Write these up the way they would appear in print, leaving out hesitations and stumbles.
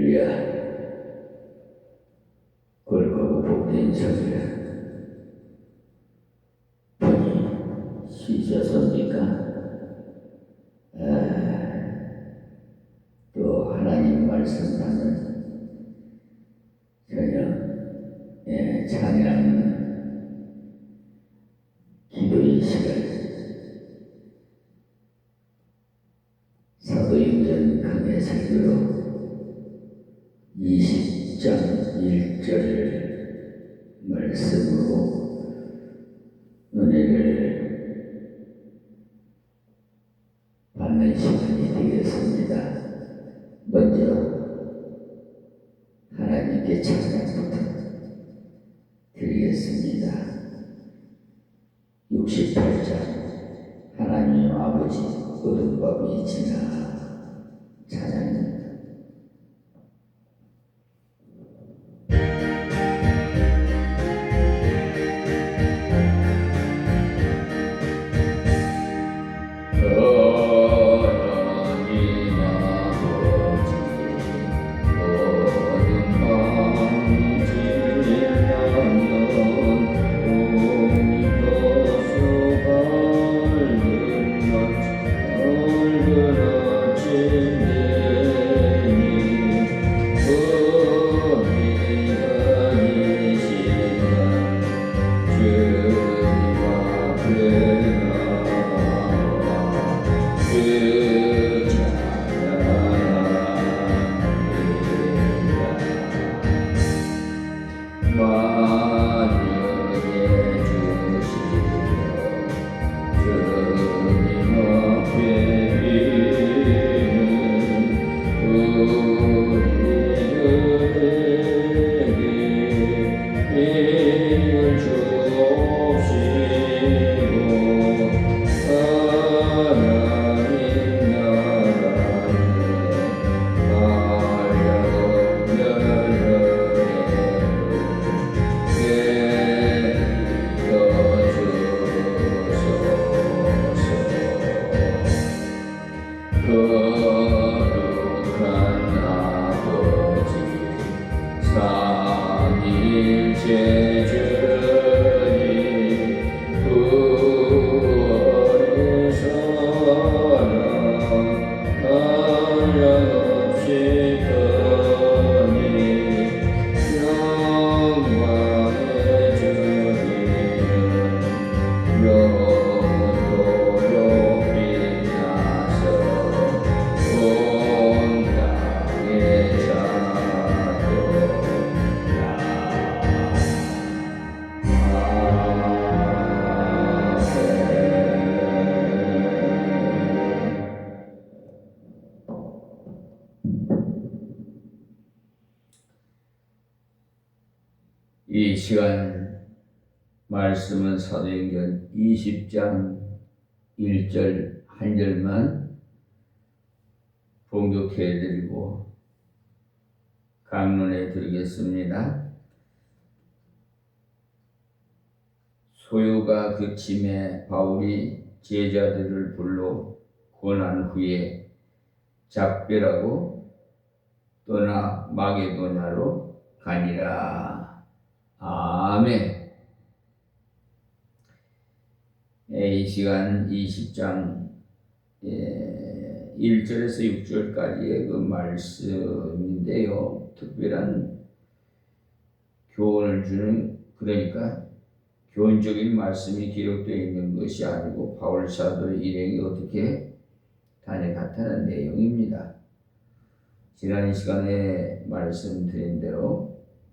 할렐루야. 거룩하고 복된 성이라. 본이 쉬셨습니까? 또 하나님 말씀하는 저녁 찬양 기도의 시간, 사도행전 강해 설교로 20장 1절 말씀으로 은혜를 받는 시간이 되겠습니다. 먼저 하나님께 찬양부터 드리겠습니다. 68장 하나님 아버지 어두운 밤이 지나 찬양입니다. 이 시간 말씀은 사도행전 20장 1절 한 절만 봉독해 드리고 강론해 드리겠습니다. 소요가 그침에 바울이 제자들을 불러 권한 후에 작별하고 떠나 마게도냐로 가니라. 아멘. 이 시간 20장 1절에서 6절까지의 그 말씀인데요. 특별한 교훈을 주는, 그러니까 교훈적인 말씀이 기록되어 있는 것이 아니고 바울 사도의 일행이 어떻게 다녀갔다는 내용입니다. 지난 시간에 말씀드린 대로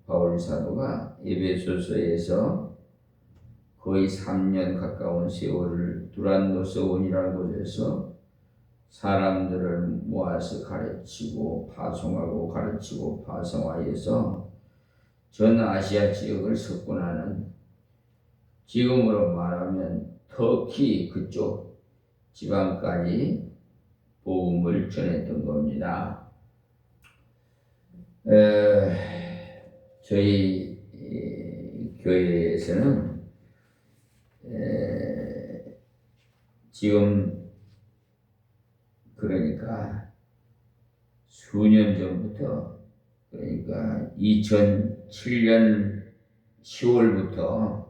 바울 사도가 에베소서에서 거의 3년 가까운 세월을 두란노스 온이라는 곳에서 사람들을 모아서 가르치고 파송하고 가르치고 파송하여서 전 아시아 지역을 석권하는, 지금으로 말하면 터키 그쪽 지방까지 복음을 전했던 겁니다. 저희 교회에서는 지금 그러니까 수년 전부터 그러니까 2007년 10월부터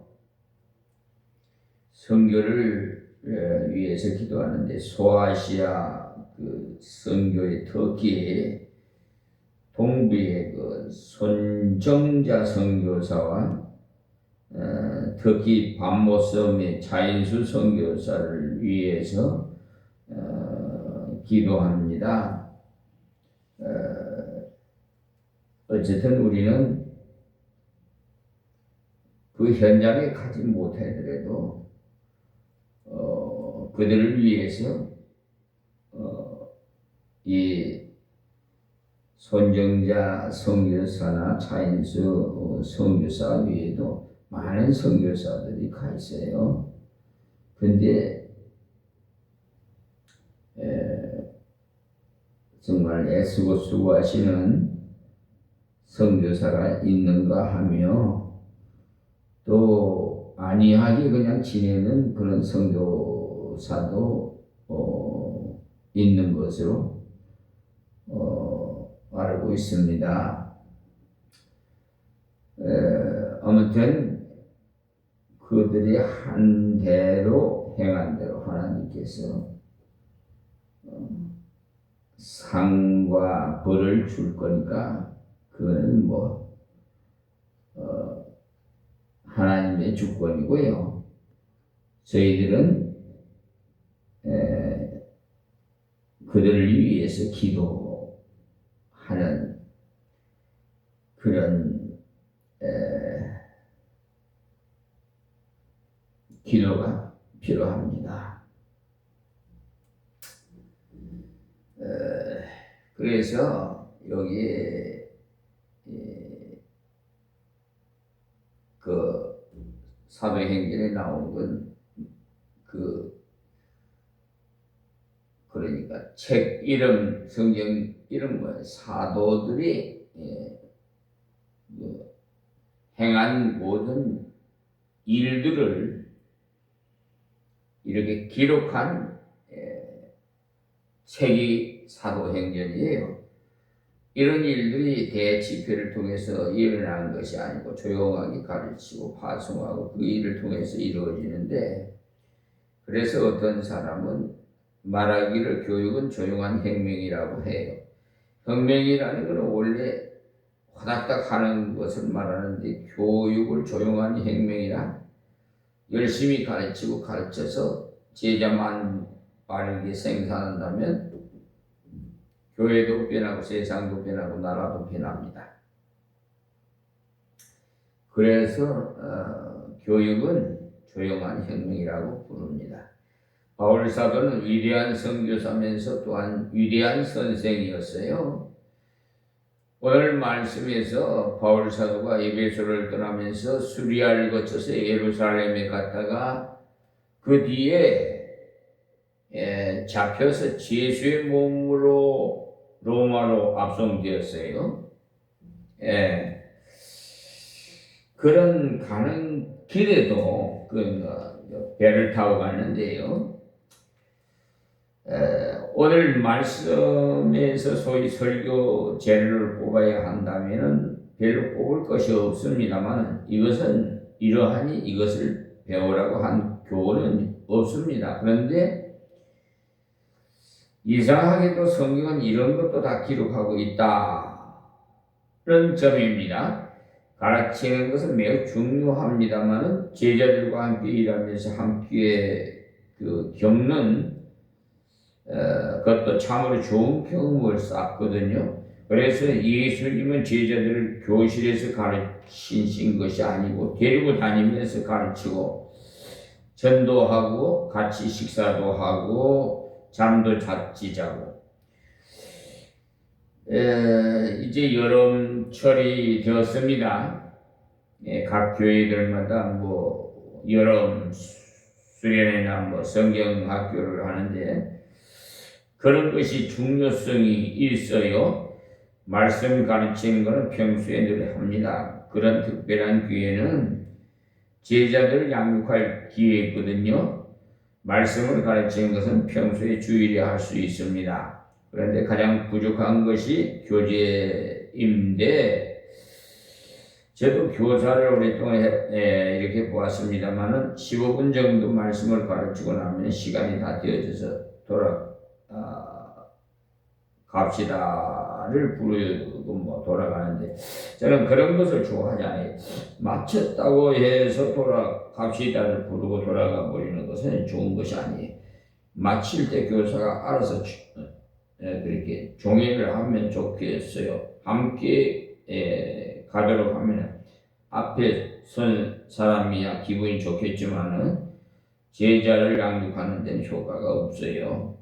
선교를 위해서 기도하는데, 소아시아 그 선교의 터키의 동부의 그 손정자 선교사와 터키 밤모섬의 차인수 선교사를 위해서 기도합니다. 어쨌든 우리는 그 현장에 가지 못하더라도 그들을 위해서 이 손정자 선교사나 차인수 선교사 외에도 많은 선교사들이 가 있어요. 근데 정말 애쓰고 수고하시는 선교사가 있는가 하며, 또 안이하게 그냥 지내는 그런 선교사도 있는 것으로 알고 있습니다. 아무튼 그들이 한 대로 행한 대로 하나님께서 상과 벌을 줄 거니까 그거는 하나님의 주권이고요. 저희들은 그들을 위해서 기도하는 그런 기도가 필요합니다. 그래서 여기에 그 사도행전에 나오는 건 그러니까 책 이름, 성경 이름 사도들이 행한 모든 일들을 이렇게 기록한 책이 사도행전이에요. 이런 일들이 대집회를 통해서 일어난 것이 아니고 조용하게 가르치고 파송하고 그 일을 통해서 이루어지는데, 그래서 어떤 사람은 말하기를 교육은 조용한 혁명이라고 해요. 혁명이라는 것은 원래 화닥닥 하는 것을 말하는데, 교육을 조용한 혁명이라 열심히 가르치고 가르쳐서 제자만 빠르게 생산한다면 교회도 변하고 세상도 변하고 나라도 변합니다. 그래서 교육은 조용한 혁명이라고 부릅니다. 바울 사도는 위대한 선교사면서 또한 위대한 선생이었어요. 오늘 말씀에서 바울 사도가 에베소를 떠나면서 수리아를 거쳐서 예루살렘에 갔다가 그 뒤에 잡혀서 예수의 몸으로 로마로 압송되었어요. 그런 가는 길에도 배를 타고 가는데요. 오늘 말씀에서 소위 설교 재료를 뽑아야 한다면은 별로 뽑을 것이 없습니다만, 이것은 이러하니 이것을 배우라고 한 교훈은 없습니다. 그런데 이상하게도 성경은 이런 것도 다 기록하고 있다는 점입니다. 가르치는 것은 매우 중요합니다만 제자들과 함께 일하면서 함께 겪는 그것도 참으로 좋은 경험을 쌓거든요. 그래서 예수님은 제자들을 교실에서 가르치신 것이 아니고 데리고 다니면서 가르치고 전도하고 같이 식사도 하고 잠도 같이 자고. 이제 여름철이 되었습니다. 각 교회들마다 여름 수련회나 성경 학교를 하는데 그런 것이 중요성이 있어요. 말씀 가르치는 것은 평소에 늘 합니다. 그런 특별한 기회는 제자들을 양육할 기회거든요. 말씀을 가르치는 것은 평소에 주일에 할 수 있습니다. 그런데 가장 부족한 것이 교재 교회인데 저도 교사를 오랫동안 이렇게 보았습니다만은 15분 정도 말씀을 가르치고 나면 시간이 다 되어져서 갑시다를 부르고 뭐 돌아가는데 저는 그런 것을 좋아하지 않아요. 마쳤다고 해서 갑시다를 부르고 돌아가 버리는 것은 좋은 것이 아니에요. 마칠 때 교사가 알아서 그렇게 종회를 하면 좋겠어요. 함께 가도록 하면 앞에 선 사람이야 기분이 좋겠지만은 제자를 양육하는 데는 효과가 없어요.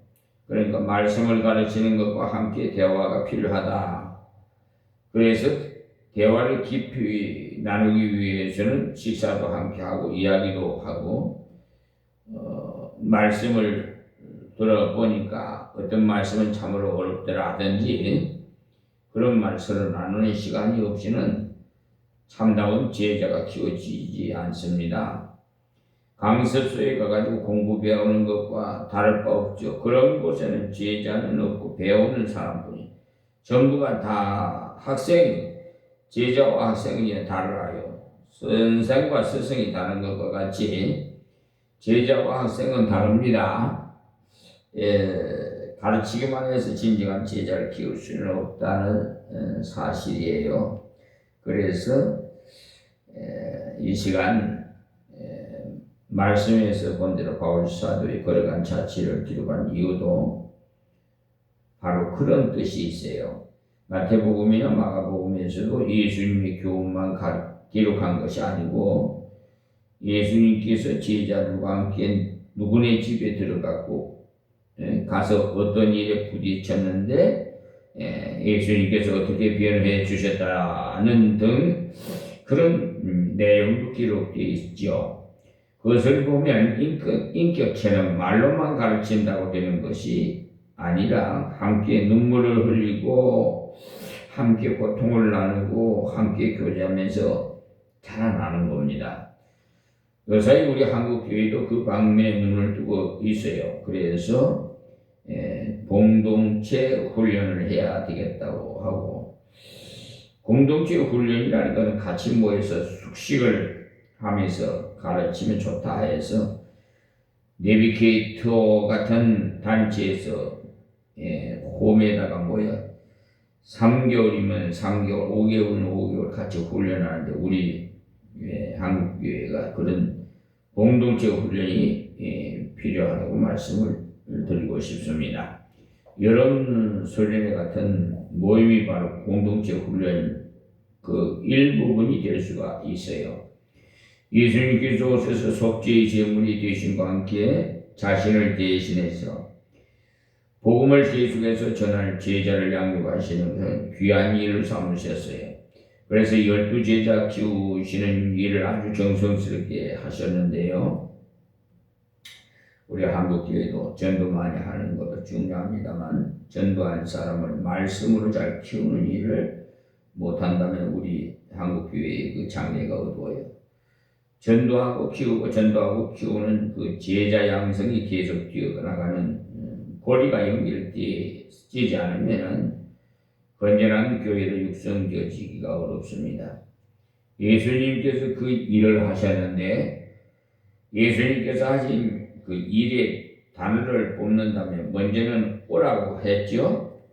그러니까 말씀을 가르치는 것과 함께 대화가 필요하다. 그래서 대화를 깊이 나누기 위해서는 식사도 함께 하고 이야기도 하고 말씀을 들어보니까 어떤 말씀은 참으로 어렵더라든지 그런 말씀을 나누는 시간이 없이는 참다운 제자가 키워지지 않습니다. 강습소에 가가지고 공부 배우는 것과 다를 바 없죠. 그런 곳에는 제자는 없고 배우는 사람뿐이 전부가 다 제자와 학생이 달라요. 선생과 스승이 다른 것과 같이 제자와 학생은 다릅니다. 가르치기만 해서 진정한 제자를 키울 수는 없다는 사실이에요. 그래서 이 시간 말씀에서 본 대로 바울 사도의 걸어간 자취를 기록한 이유도 바로 그런 뜻이 있어요. 마태복음이나 마가복음에서도 예수님의 교훈만 기록한 것이 아니고 예수님께서 제자들과 함께 누구네 집에 들어갔고 가서 어떤 일에 부딪혔는데 예수님께서 어떻게 변호해 주셨다는 등 그런 내용도 기록되어 있죠. 그것을 보면 인격체는 말로만 가르친다고 되는 것이 아니라 함께 눈물을 흘리고 함께 고통을 나누고 함께 교제하면서 자라나는 겁니다. 요사이 우리 한국 교회도 그 방면에 눈을 두고 있어요. 그래서 공동체 훈련을 해야 되겠다고 하고 공동체 훈련이라는 것은 같이 모여서 숙식을 하면서 가르치면 좋다 해서 내비게이터 같은 단체에서 홈에다가 모여 3개월이면 3개월, 5개월이면 5개월 같이 훈련하는데 우리 한국교회가 그런 공동체 훈련이 필요하다고 말씀을 드리고 싶습니다. 여러분 소련회 같은 모임이 바로 공동체 훈련 그 일부분이 될 수가 있어요. 예수님께서 오셔서 속죄의 제물이 되신과 함께 자신을 대신해서 복음을 계속해서 전할 제자를 양육하시는 그런 귀한 일을 삼으셨어요. 그래서 12제자 키우시는 일을 아주 정성스럽게 하셨는데요. 우리 한국교회도 전도 많이 하는 것도 중요합니다만 전도한 사람을 말씀으로 잘 키우는 일을 못한다면 우리 한국교회의 그 장래가 어두워요. 전도하고 키우는 그 제자 양성이 계속 뛰어나가는 고리가 연결되지 않으면 건전한 교회로 육성되어지기가 어렵습니다. 예수님께서 그 일을 하셨는데 예수님께서 하신 그 일의 단어를 뽑는다면 먼저는 오라고 했죠.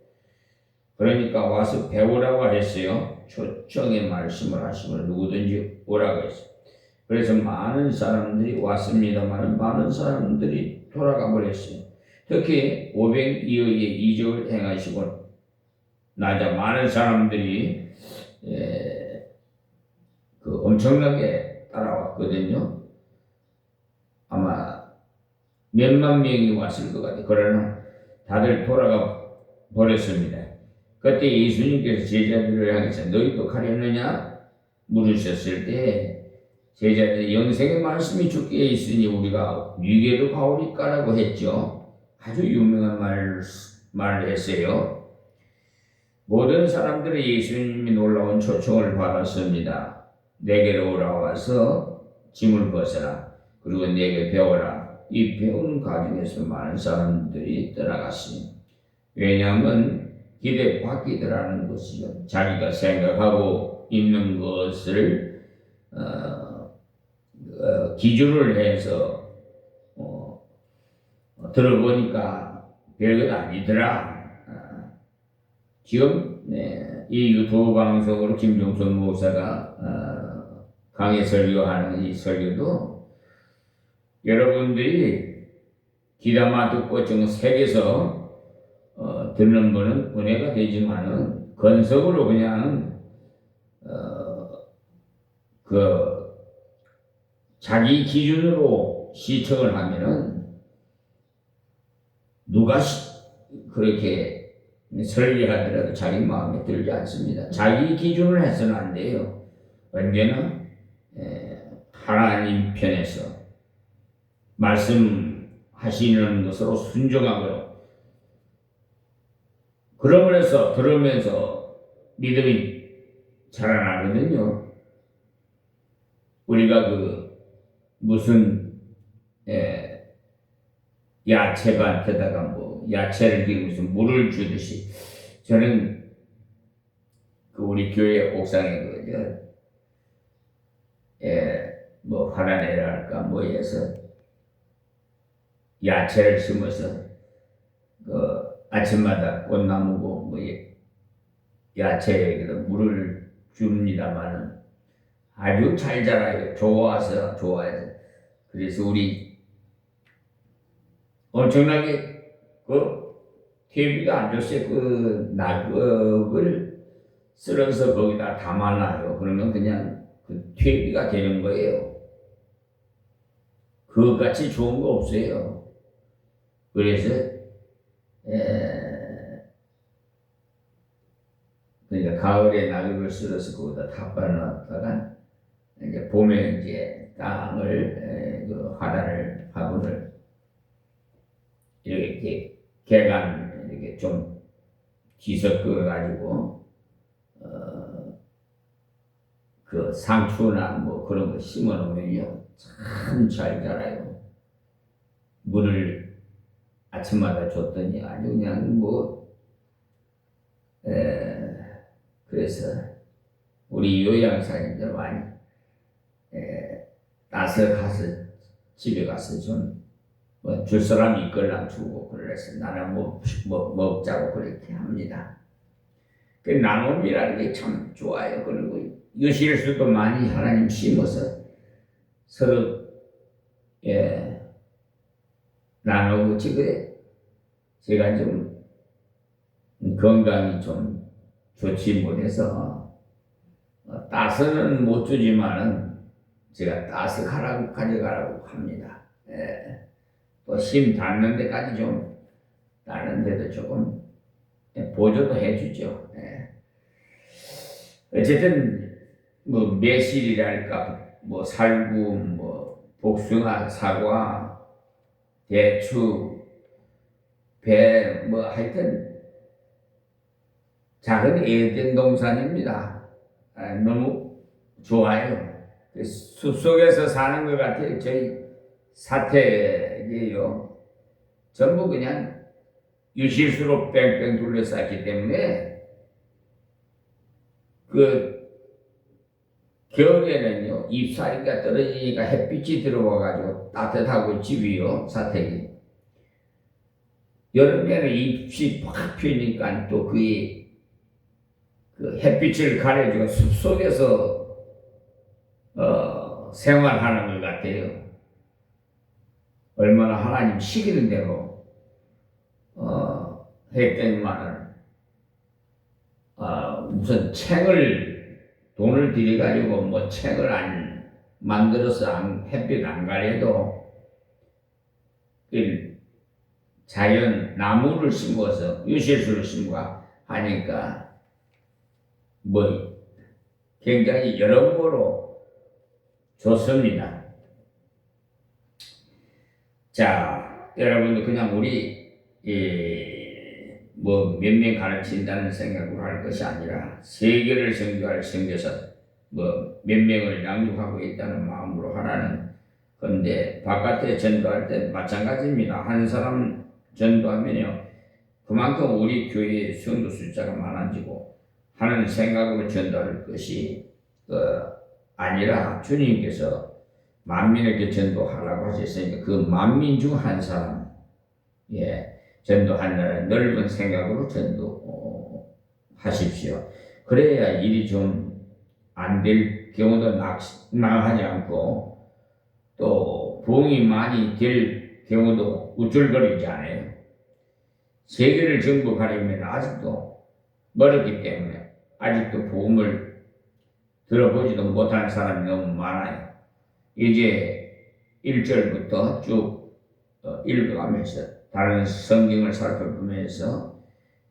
그러니까 와서 배우라고 했어요. 초청의 말씀을 하시면 누구든지 오라고 했어요. 그래서 많은 사람들이 왔습니다만 많은 사람들이 돌아가 버렸어요. 특히 500여의 이적을 행하시고 나자 많은 사람들이 그 엄청나게 따라왔거든요. 아마 몇만 명이 왔을 것 같아요. 그러나 다들 돌아가 버렸습니다. 그때 예수님께서 제자들을 향해서 너희도 가려느냐 물으셨을 때 제자들이 영생의 말씀이 주께 있으니 우리가 위계로 가오리까라고 했죠. 아주 유명한 말을 했어요. 모든 사람들이 예수님이 놀라운 초청을 받았습니다. 내게로 오라와서 짐을 벗어라. 그리고 내게 배워라. 이 배우는 과정에서 많은 사람들이 떠나갔습니다. 왜냐하면 기대 바뀌더라는 것이죠. 자기가 생각하고 있는 것을 기준을 해서 들어보니까 별것 아니더라. 지금 이 유튜브 방송으로 김종선 목사가 강의 설교하는 이 설교도 여러분들이 귀담아 듣고 좀 새겨서 듣는 분은 은혜가 되지만은 건석으로 그냥 그 자기 기준으로 시청을 하면은 누가 그렇게 설계하더라도 자기 마음에 들지 않습니다. 자기 기준을 해서는 안 돼요. 언제나 하나님 편에서 말씀하시는 것으로 순종하고 그러면서 들으면서 믿음이 자라나거든요. 우리가 무슨 야채밭에다가 야채를 기르면서 물을 주듯이 저는 우리 교회 옥상에 화단에라 할까 뭐에서 야채를 심어서 아침마다 꽃나무고 야채에 물을 줍니다만은 아주 잘 자라요. 좋아해서. 그래서 우리 엄청나게 TV가 안 줬어요. 낙엽을 썰어서 거기다 담아놔요. 그러면 그냥 TV가 되는 거예요. 그것같이 좋은 거 없어요. 그래서 그러니까 가을에 낙엽을 썰어서 거기다 탑발라놨다가 이제 봄에 이제 땅을 화분을 이렇게 개간 이렇게 좀 뒤섞어 가지고 상추나 그런 거 심어 놓으면요 참 잘 자라요. 물을 아침마다 줬더니 아주 그냥 그래서 우리 요양사님들 많이 따서 가서 집에 가서 좀 줄 사람이 있걸랑 주고 그래서 나는 먹자고 그렇게 합니다. 그 나눔이라는 게 참 좋아요. 그리고 유실수도 많이 하나님 심어서 서로 나누고 지금 제가 좀 건강이 좀 좋지 못해서 따서는 못 주지만은 제가 따서 가져가라고 합니다. 또 심 닿는 데까지 좀 따는데도 조금 보조도 해주죠. 어쨌든 매실이랄까 살구 복숭아 사과 대추 배 하여튼 작은 에덴 동산입니다. 너무 좋아요. 숲속에서 사는 것 같아요. 저희 사택이에요. 전부 그냥 유실수로 뺑뺑 둘러쌌기 때문에 겨울에는요 잎사리가 떨어지니까 햇빛이 들어와가지고 따뜻하고 집이요 사택이. 여름에는 잎이 팍 피니까 또 그 햇빛을 가려주고 숲속에서 생활하는 것 같아요. 얼마나 하나님 시키는 대로 했더니만은 무슨 돈을 들여가지고 책을 안 만들어서 햇빛 안 가려도 자연 나무를 심어서 유실수를 심고 하니까 굉장히 여러모로 좋습니다. 자, 여러분들 그냥 우리 몇 명 가르친다는 생각으로 할 것이 아니라 세계를 선교할 선교사 몇 명을 양육하고 있다는 마음으로 하라는 건데 바깥에 전도할 때 마찬가지입니다. 한 사람 전도하면요 그만큼 우리 교회의 성도 숫자가 많아지고 하는 생각으로 전도할 것이 아니라 주님께서 만민에게 전도하라고 하셨으니까 그 만민 중 한 사람 전도한다는 넓은 생각으로 전도하십시오. 그래야 일이 좀 안 될 경우도 낙심하지 않고 또 부흥이 많이 될 경우도 우쭐거리지 않아요. 세계를 정복하려면 아직도 멀었기 때문에 아직도 복음을 들어보지도 못하는 사람이 너무 많아요. 이제 1절부터 쭉 읽어가면서 다른 성경을 살펴보면서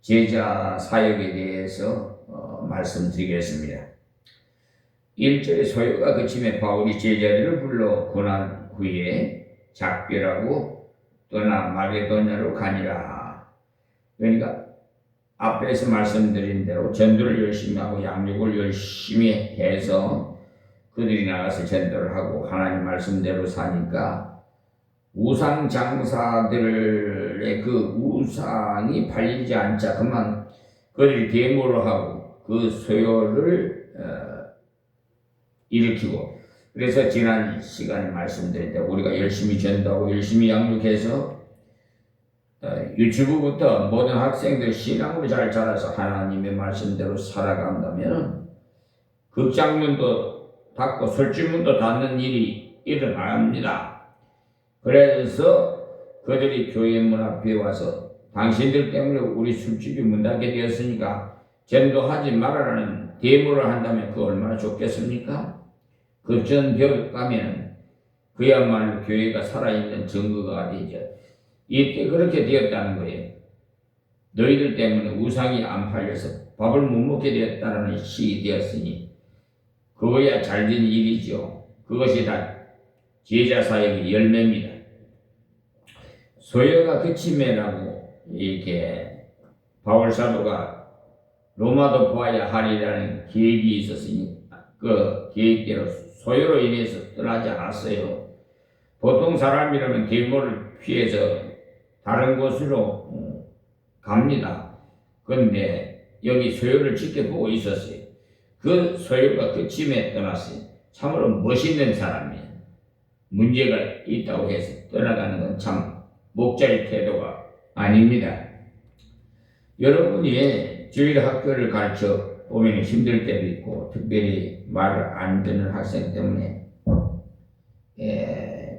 제자 사역에 대해서 말씀드리겠습니다. 1절에 소요가 그침에 바울이 제자들을 불러 권한 후에 작별하고 떠나 마게도냐로 가니라. 그러니까 앞에서 말씀드린 대로 전도를 열심히 하고 양육을 열심히 해서 그들이 나가서 전도를 하고 하나님 말씀대로 사니까 우상 장사들의 그 우상이 팔리지 않자 그만 그들이 데모를 하고 그 소요를 일으키고, 그래서 지난 시간에 말씀드린 대로 우리가 열심히 전도하고 열심히 양육해서 유치부부터 모든 학생들 신앙으로 잘 자라서 하나님의 말씀대로 살아간다면 극장문도 닫고 설주문도 닫는 일이 일어납니다. 그래서 그들이 교회 문 앞에 와서 당신들 때문에 우리 술집이 문 닫게 되었으니까 전도하지 말아라는 데모를 한다면 그 얼마나 좋겠습니까? 그 전벽 가면 그야말로 교회가 살아있는 증거가 되죠. 이때 그렇게 되었다는 거예요. 너희들 때문에 우상이 안 팔려서 밥을 못 먹게 되었다는 시기 되었으니 그거야 잘된 일이죠. 그것이 다 제자 사역의 열매입니다. 소요가 그침에라고 이렇게 바울 사도가 로마도 보아야 하리라는 계획이 있었으니 그 계획대로 소요로 인해서 떠나지 않았어요. 보통 사람이라면 데모를 피해서 다른 곳으로 갑니다. 그런데 여기 소요를 지켜보고 있었어요. 그 소요가 그침에 떠났어요. 참으로 멋있는 사람이에요. 문제가 있다고 해서 떠나가는 건 참 목자의 태도가 아닙니다. 여러분이 주일 학교를 가르쳐 보면 힘들 때도 있고 특별히 말을 안 듣는 학생 때문에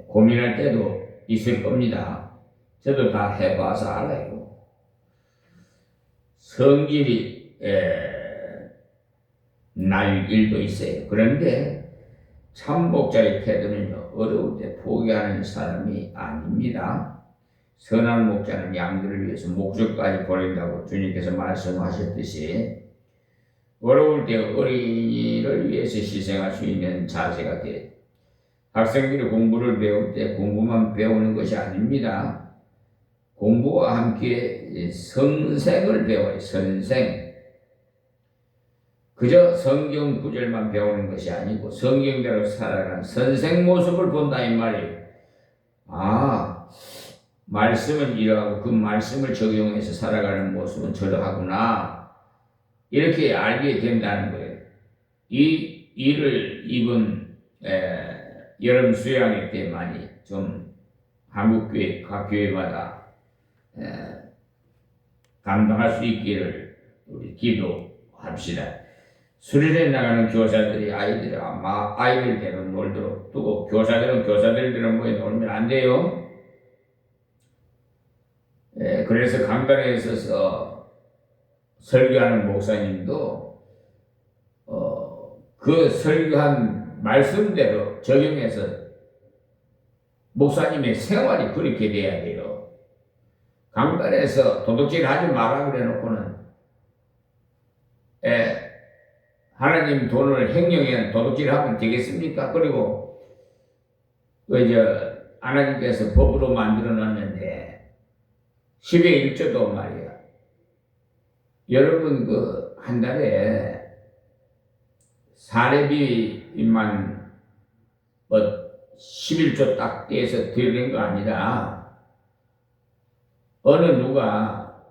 고민할 때도 있을 겁니다. 저도 다 해봐서 알아요. 성질이 날 일도 있어요. 그런데 참 목자의 태도는요, 어려울 때 포기하는 사람이 아닙니다. 선한 목자는 양들을 위해서 목줄까지 버린다고 주님께서 말씀하셨듯이 어려울 때 어린이를 위해서 희생할 수 있는 자세가 돼요. 학생들이 공부를 배울 때 공부만 배우는 것이 아닙니다. 공부와 함께 선생을 배워요. 선생. 그저 성경 구절만 배우는 것이 아니고 성경대로 살아가는 선생 모습을 본다 이 말이에요. 말씀을 이해하고 그 말씀을 적용해서 살아가는 모습은 저러하구나. 이렇게 알게 된다는 거예요. 이 일을 이번 여름 수양회 때 많이 좀 한국교회 각 교회마다 감당할 수 있기를 우리 기도합시다. 수련회 나가는 교사들이 아이들대로 놀도록 두고 교사들은 교사들대로 모여 놀면 안 돼요. 그래서 강단에 있어서 설교하는 목사님도 그 설교한 말씀대로 적용해서 목사님의 생활이 그렇게 돼야 돼요. 강단에서 도둑질 하지 마라 그래 놓고는 하나님 돈을 횡령해 도둑질 하면 되겠습니까? 그리고 하나님께서 법으로 만들어 놨는데 10의 1조도 말이야. 여러분 한 달에 사례비만 11조 딱 떼서 드리는 거 아니라 어느 누가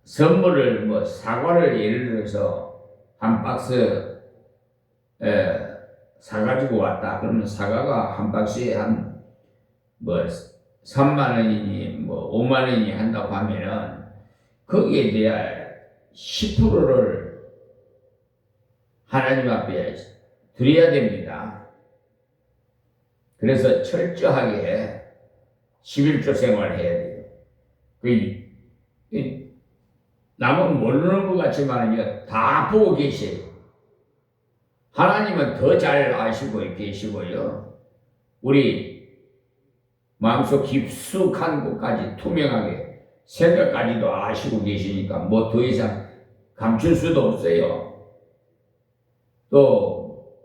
선물을 뭐 사과를 예를 들어서 한 박스 사가지고 왔다. 그러면 사과가 한 박스에 한 뭐 3만 원이니 뭐 5만 원이니 한다고 하면은 거기에 대한 10%를 하나님 앞에 드려야 됩니다. 그래서 철저하게 11조 생활을 해야 돼요. 남은 모르는 것 같지만요, 다 보고 계세요. 하나님은 더 잘 아시고 계시고요. 우리 마음속 깊숙한 곳까지 투명하게 생각까지도 아시고 계시니까 뭐 더 이상 감출 수도 없어요. 또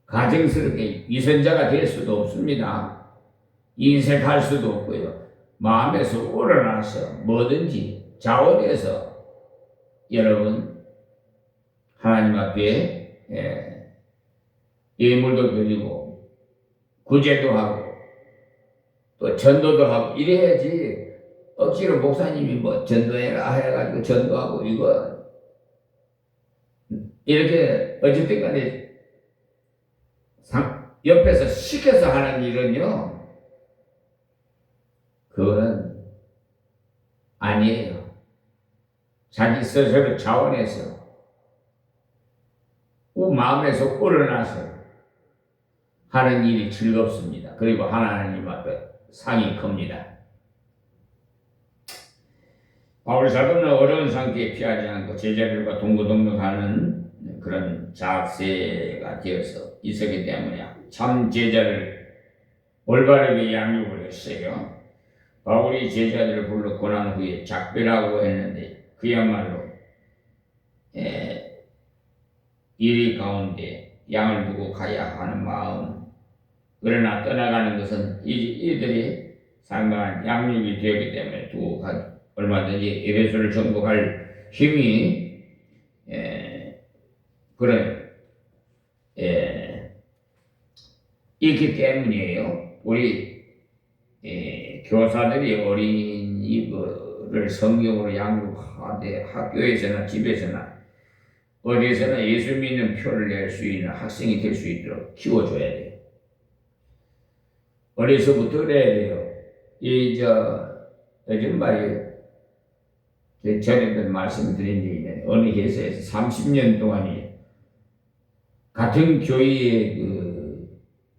가증스럽게 위선자가 될 수도 없습니다. 인색할 수도 없고요. 마음에서 우러나서 뭐든지 자원해서 여러분 하나님 앞에 예물도 드리고 구제도 하고 또 전도도 하고 이래야지. 억지로 목사님이 뭐 전도해라 해가지고 전도하고 이거 이렇게 어쨌든 간에 옆에서 시켜서 하는 일은요, 그거는 아니에요. 자기 스스로 자원해서 마음에서 우러나서 하는 일이 즐겁습니다. 그리고 하나님 앞에 상이 큽니다. 바울 사도는 어려운 상태에 피하지 않고 제자들과 동고동락하는 그런 자세가 되어서 있었기 때문에 참 제자를 올바르게 양육을 했어요. 바울이 제자들을 불러 고난 후에 작별하고 했는데 그야말로 일 가운데 양을 두고 가야 하는 마음, 그러나 떠나가는 것은 이들이 상당한 양육이 되었기 때문에 두고 얼마든지 에베소를 정복할 힘이 있기 때문이에요. 우리 교사들이 어린이를 성경으로 양육하되 학교에서나 집에서나 어디에서나 예수 믿는 표를 낼 수 있는 학생이 될 수 있도록 키워줘야 돼요. 어려서부터 그래야 돼요. 요즘 말이에요. 전에도 말씀드린 적이 있는데, 어느 회사에서 30년 동안이 같은 교회의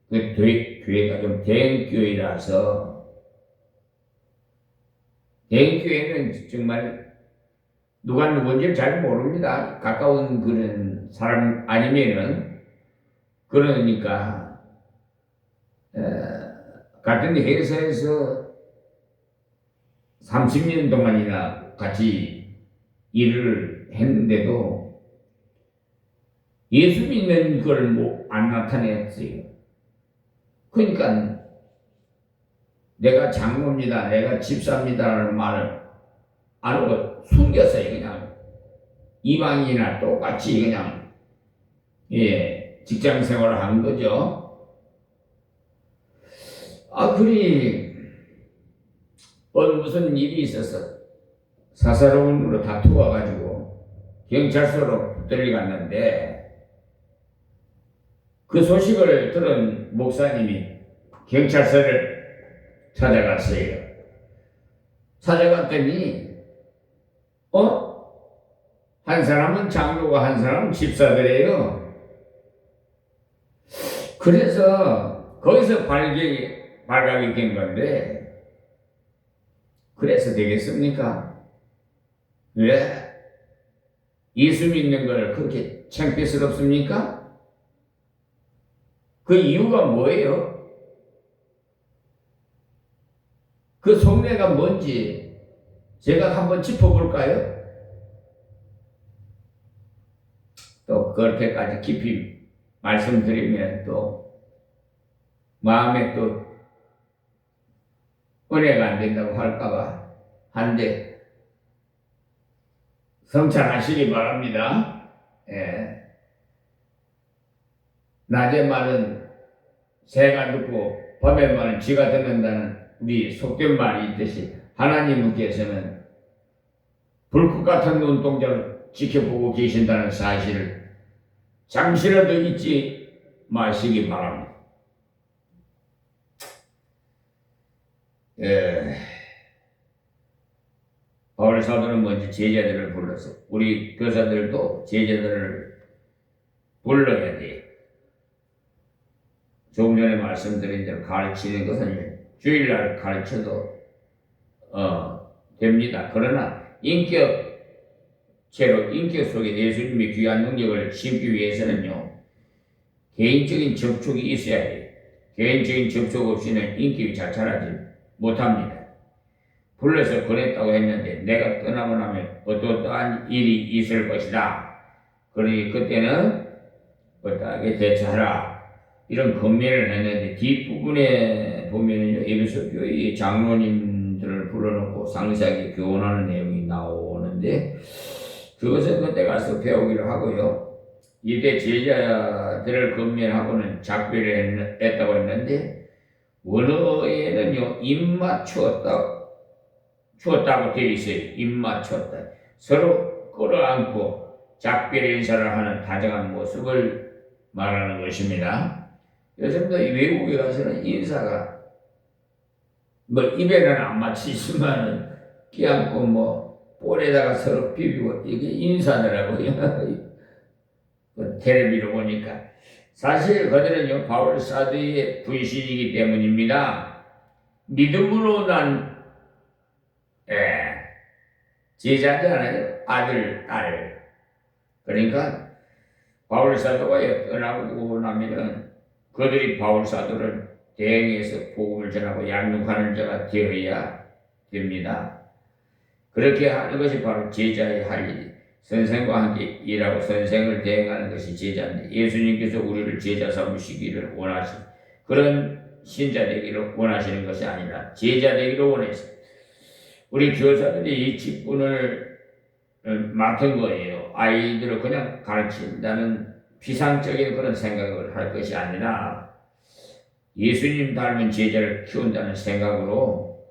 교회가 좀 대형교회라서, 대형교회는 정말 누가 누군지 잘 모릅니다. 가까운 그런 사람 아니면은. 그러니까 같은 회사에서 30년 동안이나 같이 일을 했는데도 예수 믿는 걸 안 나타냈어요. 그러니까 내가 장로입니다, 내가 집사입니다라는 말을 안 하고 숨겼어요. 그냥 이방인이나 똑같이 그냥 직장 생활을 한 거죠. 무슨 일이 있어서 사사로운으로 다투어가지고 경찰서로 붙들려 갔는데, 그 소식을 들은 목사님이 경찰서를 찾아갔어요. 찾아갔더니 한 사람은 장로가 한 사람은 집사들이에요. 그래서 거기서 발각이 된 건데, 그래서 되겠습니까? 왜? 예수 믿는 걸 그렇게 창피스럽습니까? 그 이유가 뭐예요? 그 속내가 뭔지 제가 한번 짚어볼까요? 또 그렇게까지 깊이 말씀드리면 또 마음에 또 은혜가 안 된다고 할까봐 한데 성찰하시기 바랍니다. 낮의 말은 새가 듣고 밤의 말은 쥐가 듣는다는 우리 속된 말이 있듯이 하나님께서는 불꽃 같은 눈동자를 지켜보고 계신다는 사실을 잠시라도 잊지 마시기 바랍니다. 바울 사도는 먼저 제자들을 불러서 우리 교사들도 제자들을 불러야 돼. 조금 전에 말씀드린 대로 가르치는 것은 주일날 가르쳐도 됩니다. 그러나 인격 속에 예수님의 귀한 능력을 심기 위해서는요, 개인적인 접촉이 있어야 돼요. 개인적인 접촉 없이는 인격이 자라지 못합니다. 불러서 보냈다고 했는데 내가 떠나고 나면 어떠한 일이 있을 것이다. 그러니 그때는 어떠하게 대처하라. 이런 권면을 했는데 뒷부분에 보면은요, 에베소 교회의 장로님들을 불러놓고 상세하게 교훈하는 내용이 나오는데 그것은 그때 가서 배우기로 하고요. 이때 제자들을 권면하고는 작별을 했다고 했는데 원어에는요, 주었다고 되어 있어요. 입맞췄다. 서로 끌어안고 작별 인사를 하는 다정한 모습을 말하는 것입니다. 요즘도 외국에 가서는 인사가 입에는 안 맞히지만은 끼안고 볼에다가 서로 비비고 이게 인사더라고요. 텔레비로 보니까. 사실 그들은요, 바울 사도의 분신이기 때문입니다. 믿음으로 난 제자잖아요. 아들, 딸. 그러니까 바울 사도가 떠나고 나면은 그들이 바울 사도를 대행해서 복음을 전하고 양육하는 자가 되어야 됩니다. 그렇게 하는 것이 바로 제자의 할 일이. 선생과 함께 일하고 선생을 대행하는 것이 제자인데 예수님께서 우리를 제자 삼으시기를 원하시는 그런 신자 되기를 원하시는 것이 아니라 제자 되기를 원하시는 우리 교사들이 이 직분을 맡은 거예요. 아이들을 그냥 가르친다는 피상적인 그런 생각을 할 것이 아니라 예수님 닮은 제자를 키운다는 생각으로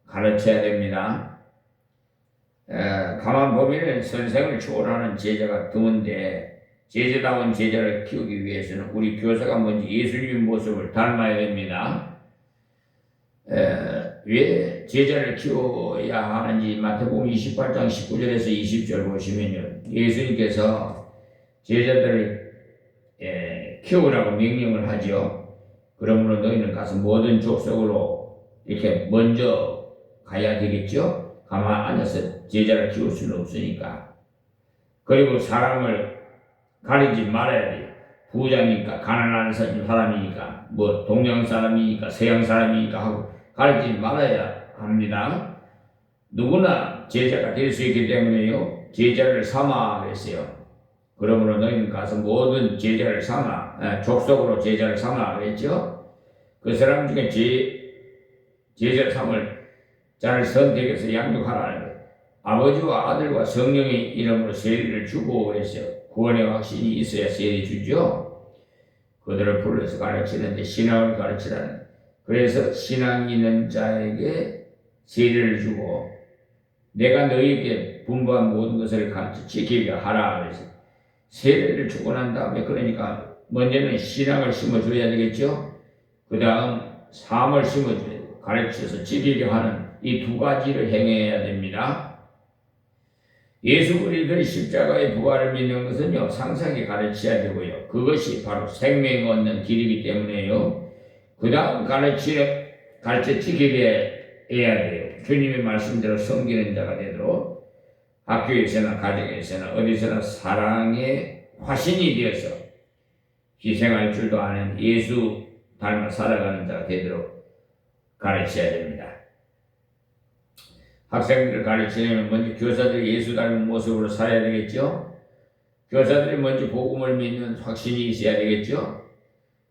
가르쳐야 됩니다. 가만 보면 선생을 초월하는 제자가 드문데 제자다운 제자를 키우기 위해서는 우리 교사가 먼저 예수님의 모습을 닮아야 됩니다. 왜 제자를 키워야 하는지 마태복음 28장 19절에서 20절 보시면요, 예수님께서 제자들을 키우라고 명령을 하죠. 그러므로 너희는 가서 모든 족속으로 이렇게 먼저 가야 되겠죠. 가만 앉아서 제자를 키울 수는 없으니까. 그리고 사람을 가리지 말아야 돼요. 부자니까, 가난한 사람이니까, 동양 사람이니까, 서양 사람이니까 하고 가리지 말아야 합니다. 누구나 제자가 될 수 있기 때문에요, 제자를 삼아 그랬어요. 그러므로 너희는 가서 모든 제자를 삼아, 족속으로 제자를 삼아 그랬죠. 그 사람 중에 제자 삼을 자를 선택해서 양육하라는 거예요. 아버지와 아들과 성령의 이름으로 세례를 주고 그랬어요. 구원의 확신이 있어야 세례 주죠. 그들을 불러서 가르치는데 신앙을 가르치라는. 그래서 신앙 있는 자에게 세례를 주고 내가 너희에게 분부한 모든 것을 가르쳐 지키게 하라 그래서 세례를 주고 난 다음에, 그러니까 먼저는 신앙을 심어줘야 되겠죠. 그 다음 삶을 심어줘야 되고 가르쳐서 지키게 하는 이 두 가지를 행해야 됩니다. 예수 그리스도의 십자가의 부활을 믿는 것은요, 상세하게 가르쳐야 되고요. 그것이 바로 생명 얻는 길이기 때문에요. 그 다음 가르쳐 지키게 해야 돼요. 주님의 말씀대로 섬기는 자가 되도록 학교에서나 가정에서나 어디서나 사랑의 화신이 되어서 희생할 줄도 아는 예수 닮아 살아가는 자가 되도록 가르쳐야 됩니다. 학생들을 가르치려면 먼저 교사들이 예수 닮은 모습으로 살아야 되겠죠. 교사들이 먼저 복음을 믿는 확신이 있어야 되겠죠.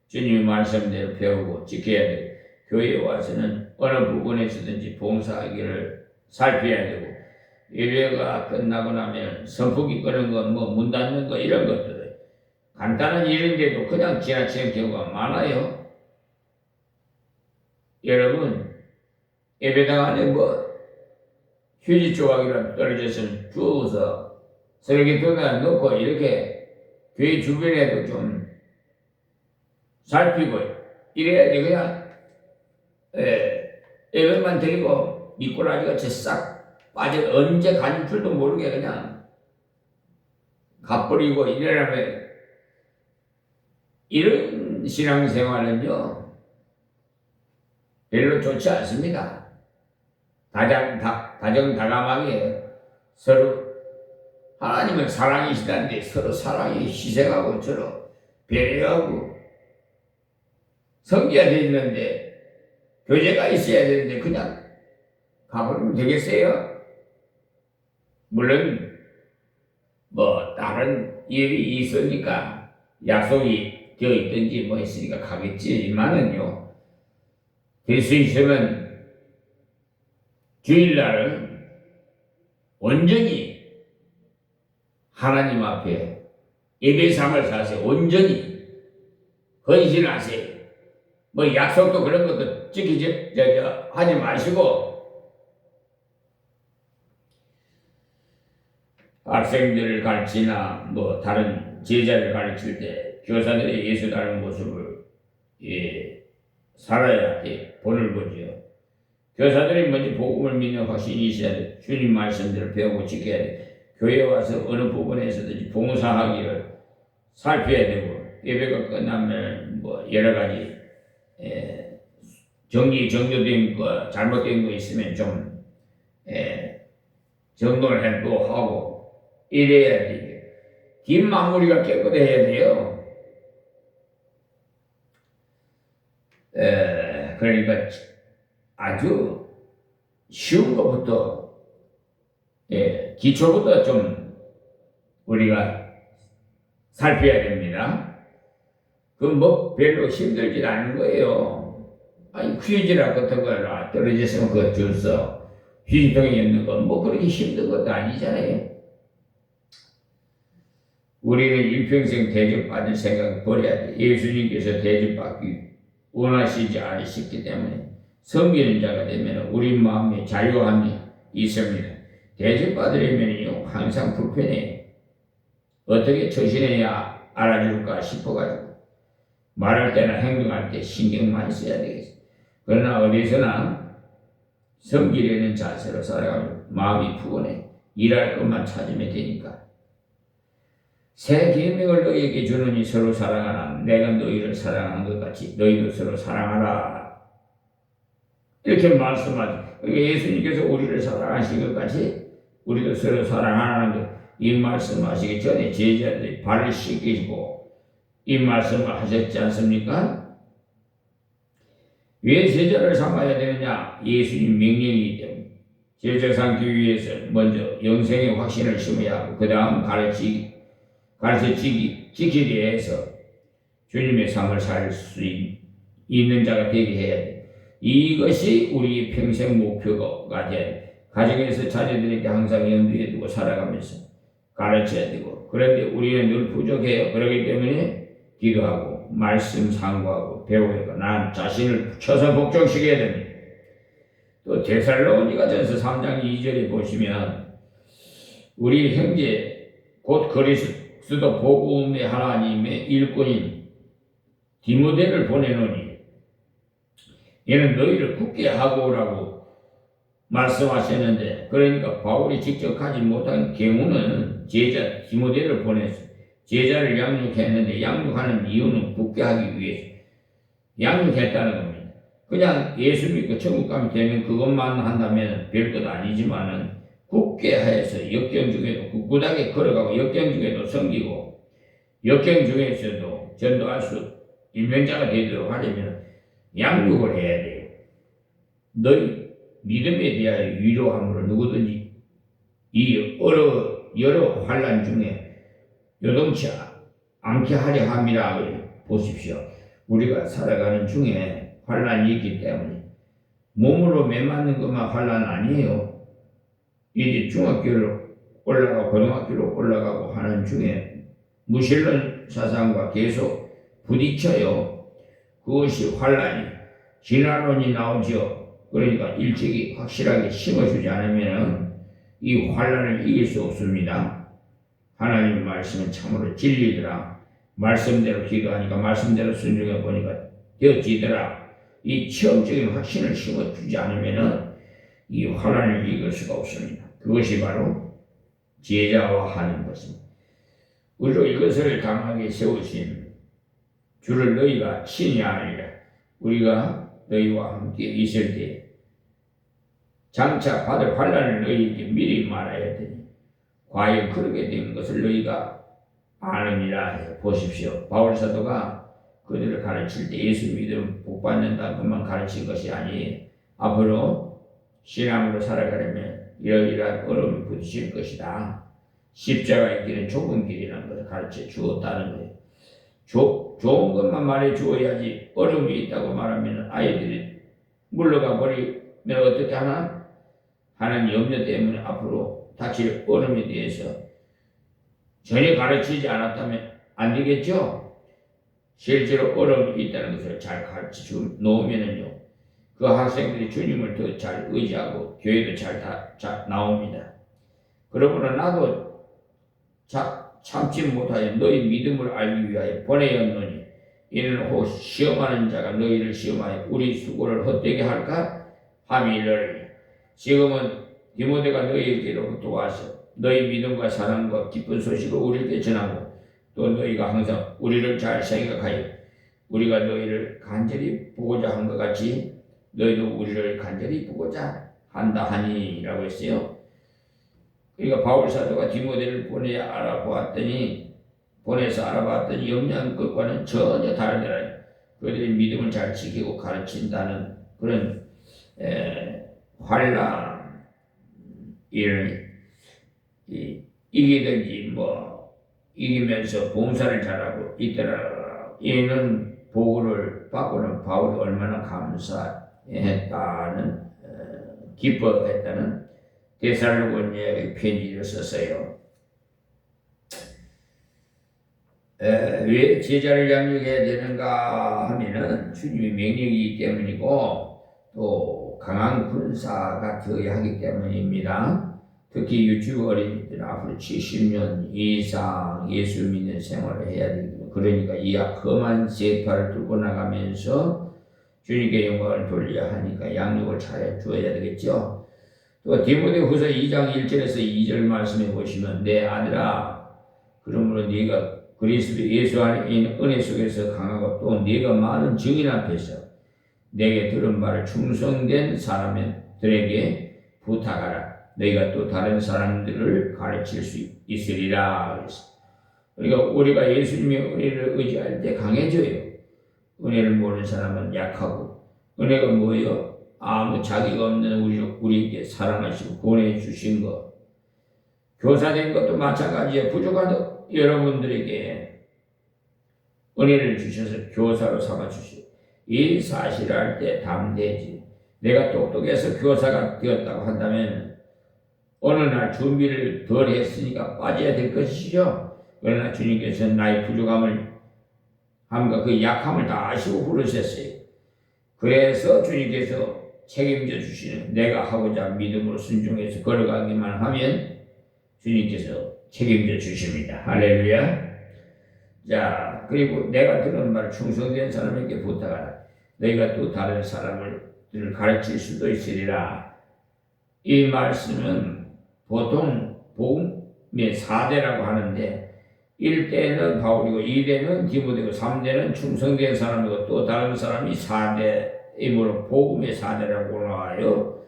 주님의 말씀대로 배우고 지켜야 되고 교회에 와서는 어느 부분에서든지 봉사하기를 살펴야 되고 예배가 끝나고 나면 선풍기 끄는 거, 문 닫는 거 이런 것들 간단한 일인데도 그냥 지나치는 경우가 많아요. 여러분, 예배당 안에 휴지 조각이라도 떨어졌으면 주워서 쓰레기통에다 넣고 이렇게 교회 주변에도 좀 살피고 이래야지. 그냥 예배만 드리고 미꾸라지같이 싹 빠져 언제 간 줄도 모르게 그냥 가버리고 이래라면 이런 신앙생활은요 별로 좋지 않습니다. 다정다감하게 서로 하나님은 사랑이시다는데 서로 사랑이 희생하고 서로 배려하고 섬겨야 되는데 교제가 있어야 되는데 그냥 가버리면 되겠어요? 물론 뭐 다른 일이 있으니까 약속이 되어 있든지 뭐 있으니까 가겠지만은요, 될 수 있으면 주일날은 온전히 하나님 앞에 예배 삶을 사세요. 온전히 헌신하세요. 뭐 약속도 그런 것도 하지 마시고 학생들을 가르치나 뭐 다른 제자를 가르칠 때 교사들의 예수 닮은 모습을 살아야 돼. 본을 보죠. 교사들이 먼저 복음을 믿는 확신이 있어야 돼. 주님 말씀대로 배우고 지켜야 돼. 교회 와서 어느 부분에서든지 봉사하기를 살펴야 되고, 예배가 끝나면 뭐 여러 가지 정리된 거, 잘못된 거 있으면 좀 정돈을 해도 하고 이래야 돼. 뒷마무리가 깨끗해야 돼요. 그러니까 아주 쉬운 것부터 기초부터 좀 우리가 살펴야 됩니다. 그건 뭐 별로 힘들진 않은 거예요. 아니 휴지라 같은 거라 떨어졌으면 그거 줬어. 휴지통에 있는 건 뭐 그렇게 힘든 것도 아니잖아요. 우리는 일평생 대접받을 생각 버려야 돼. 예수님께서 대접받기 원하시지 않으셨기 때문에 섬기는 자가 되면 우리 마음에 자유함이 있습니다. 대접받으려면요 항상 불편해요. 어떻게 처신해야 알아줄까 싶어가지고 말할 때나 행동할 때 신경 많이 써야 되겠어요. 그러나 어디서나 섬기려는 자세로 살아가면 마음이 푸근해. 일할 것만 찾으면 되니까. 새 계명을 너희에게 주노니 서로 사랑하라. 내가 너희를 사랑한 것 같이 너희도 서로 사랑하라. 이렇게 말씀하죠. 예수님께서 우리를 사랑하신 것 같이 우리도 서로 사랑하라는 것, 이 말씀하시기 전에 제자들이 발을 씻기고 이 말씀을 하셨지 않습니까? 왜 제자를 삼아야 되느냐? 예수님 명령이기 때문에. 제자 삼기 위해서 먼저 영생의 확신을 심어야 하고 그 다음 지키기 위해서 주님의 삶을 살 수 있는 자가 되게 해야 돼. 이것이 우리 평생 목표가 돼야 돼. 가정에서 자녀들에게 항상 염두에 두고 살아가면서 가르쳐야 되고, 그런데 우리는 늘 부족해요. 그렇기 때문에 기도하고 말씀 상고하고 배우고 난 자신을 쳐서 복종시켜야 됩니다. 또 데살로니가전서 3장 2절에 보시면 우리 형제 곧 그리스도 복음의 하나님의 일꾼인 디모데를 보내노니 얘는 너희를 굳게 하고 오라고 말씀하셨는데, 그러니까 바울이 직접 가지 못한 경우는 제자 디모데를 보내서 제자를 양육했는데, 양육하는 이유는 굳게 하기 위해서 양육했다는 겁니다. 그냥 예수 믿고 천국 가면 되면 그것만 한다면 별것 아니지만은 굳게 하여서 역경 중에도 굳굳하게 걸어가고 역경 중에도 섬기고 역경 중에서도 전도할 수 인명자가 되도록 하려면 양육을 해야 돼요. 너희 믿음에 대하여 위로함으로 누구든지 이 여러 환난 중에 요동치 않게 하려 함이라. 보십시오. 우리가 살아가는 중에 환난이 있기 때문에 몸으로 매맞는 것만 환난 아니에요. 이제 중학교로 올라가고 고등학교로 올라가고 하는 중에 무신론 사상과 계속 부딪혀요. 그것이 환난이 진화론이 나오죠. 그러니까 일찍이 확실하게 심어주지 않으면 이 환난을 이길 수 없습니다. 하나님의 말씀은 참으로 진리더라. 말씀대로 기도하니까 말씀대로 순종해 보니까 되어지더라. 이 체험적인 확신을 심어주지 않으면 이 환난을 이길 수가 없습니다. 그것이 바로 제자와 하는 것입니다. 우리로 이것을 강하게 세우신 주를 너희가 친히 아니라 우리가 너희와 함께 있을 때 장차 받을 환난을 너희에게 미리 말하야 되니 과연 그렇게 된 것을 너희가 아느니라. 보십시오. 바울 사도가 그들을 가르칠 때 예수 믿으면 복 받는다 그만 가르친 것이 아니에요. 앞으로 신앙으로 살아가려면 이러이러한 어려움이 부딪힐 것이다. 십자가의 길은 좁은 길이라는 것을 가르쳐 주었다는 거예요. 좋은 것만 말해 주어야지 어려움이 있다고 말하면 아이들이 물러가 버리면 어떻게 하나? 하는 염려 때문에 앞으로 닥칠 어려움에 대해서 전혀 가르치지 않았다면 안 되겠죠? 실제로 어려움이 있다는 것을 잘 가르쳐 놓으면요, 그 학생들이 주님을 더 잘 의지하고 교회도 잘 나옵니다. 그러므로 나도 참지 못하여 너희 믿음을 알기 위하여 보내었노니 이는 혹 시험하는 자가 너희를 시험하여 우리 수고를 헛되게 할까 함이를. 지금은 디모데가 너희에게로부터 와서 너희 믿음과 사랑과 기쁜 소식을 우리에게 전하고 또 너희가 항상 우리를 잘 생각하여 우리가 너희를 간절히 보고자 한 것 같이 너희도 우리를 간절히 보고자 한다 하니라고 했어요. 그러니까 바울 사도가 디모데를 보내서 알아봤더니 염려한 것과는 전혀 다르더라. 그들이 믿음을 잘 지키고 가르친다는 그런 환난 일을 이기든지 이기면서 봉사를 잘하고 있더라. 이는 보고를 받고는 바울이 얼마나 감사했다는 기뻐했다는 데살로니가의 편지를 썼어요. 왜 제자를 양육해야 되는가 하면은 주님의 명령이기 때문이고 또 강한 군사가 되어야 하기 때문입니다. 특히 유치부 어린이들은 앞으로 70년 이상 예수 믿는 생활을 해야 되거든요. 그러니까 이 험한 세파를 뚫고 나가면서 주님께 영광을 돌려야 하니까 양육을 잘 주어야 되겠죠. 또 디모데후서 2장 1절에서 2절 말씀해 보시면 내 아들아 그러므로 네가 그리스도 예수 안에 있는 은혜 속에서 강하고 또 네가 많은 증인 앞에서 내게 들은 말을 충성된 사람들에게 부탁하라. 너희가 또 다른 사람들을 가르칠 수 있으리라. 그랬어. 그러니까 우리가 예수님의 은혜를 의지할 때 강해져요. 은혜를 모르는 사람은 약하고 은혜가 뭐예요? 아무 자기가 없는 우리에게 사랑하시고 구원해 주신 것. 교사된 것도 마찬가지예요. 부족한 여러분들에게 은혜를 주셔서 교사로 삼아주시고 이 사실을 할 때 담대지. 내가 똑똑해서 교사가 되었다고 한다면 어느 날 준비를 덜 했으니까 빠져야 될 것이죠. 그러나 주님께서 나의 부족함을 함과 그 약함을 다 아시고 부르셨어요. 그래서 주님께서 책임져 주시는 내가 하고자 믿음으로 순종해서 걸어가기만 하면 주님께서 책임져 주십니다. 할렐루야. 자, 그리고 내가 들은 말을 충성된 사람에게 부탁하라. 너희가 또 다른 사람을 가르칠 수도 있으리라. 이 말씀은 보통 복음의 4대라고 하는데 1대는 바울이고 2대는 디모데고 3대는 충성된 사람이고 또 다른 사람이 4대이므로 복음의 4대라고 나와요.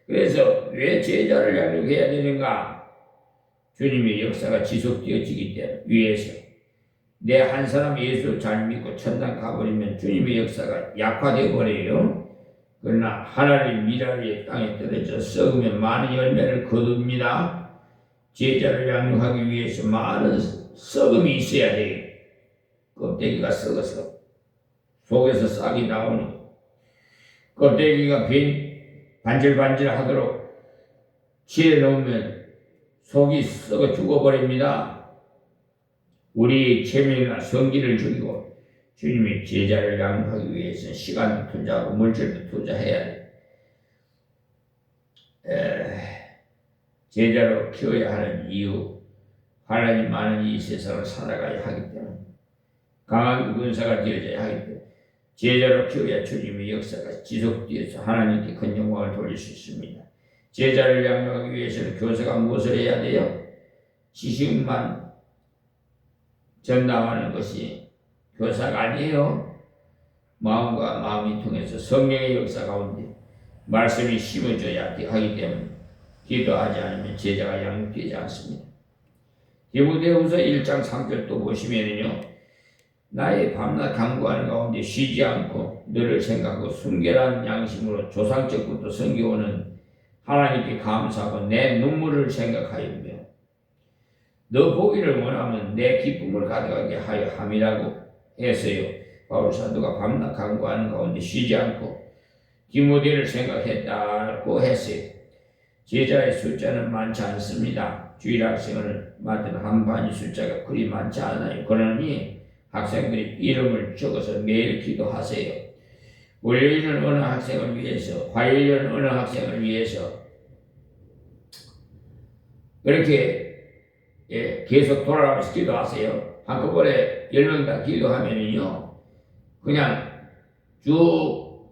그래서 왜 제자를 양육해야 되는가? 주님의 역사가 지속되어지기 때문에 위해서 내 한 사람 예수 잘 믿고 천당 가버리면 주님의 역사가 약화되어 버려요. 그러나 하나님 미랄이 땅에 떨어져 썩으면 많은 열매를 거둡니다. 제자를 양육하기 위해서 많은 썩음이 있어야 돼요. 껍데기가 썩어서 속에서 싹이 나오는 껍데기가 반질반질하도록 치해 놓으면 속이 썩어 죽어버립니다. 우리 체면이나 성기를 죽이고 주님의 제자를 양육하기 위해서 시간도 투자하고 물질도 투자해야 돼. 제자로 키워야 하는 이유, 하나님 많은 이 세상을 살아가야 하기 때문에, 강한 군사가 되어져야 하기 때문에, 제자로 키워야 주님의 역사가 지속되어서 하나님께 큰 영광을 돌릴 수 있습니다. 제자를 양육하기 위해서는 교사가 무엇을 해야 돼요? 지식만 전담하는 것이 교사가 아니에요. 마음과 마음이 통해서 성령의 역사 가운데 말씀이 심어져야 하기 때문에 기도하지 않으면 제자가 양육되지 않습니다. 디모데후서 1장 3절 또 보시면요, 나의 밤낮 강구하는 가운데 쉬지 않고 너를 생각하고 순결한 양심으로 조상적부터 섬겨오는 하나님께 감사하고 내 눈물을 생각하였며 너 보기를 원하면 내 기쁨을 가져가게 하여 함이라고 했어요. 바울 사도가 밤낮 강구하는 가운데 쉬지 않고 디모데를 생각했다고 했어요. 제자의 숫자는 많지 않습니다. 주일 학생을 맡은 한 반의 숫자가 그리 많지 않아요. 그러니 학생들이 이름을 적어서 매일 기도하세요. 월요일은 어느 학생을 위해서, 화요일은 어느 학생을 위해서 그렇게 계속 돌아가면서 기도하세요. 한꺼번에 10명 다 기도하면요, 그냥 쭉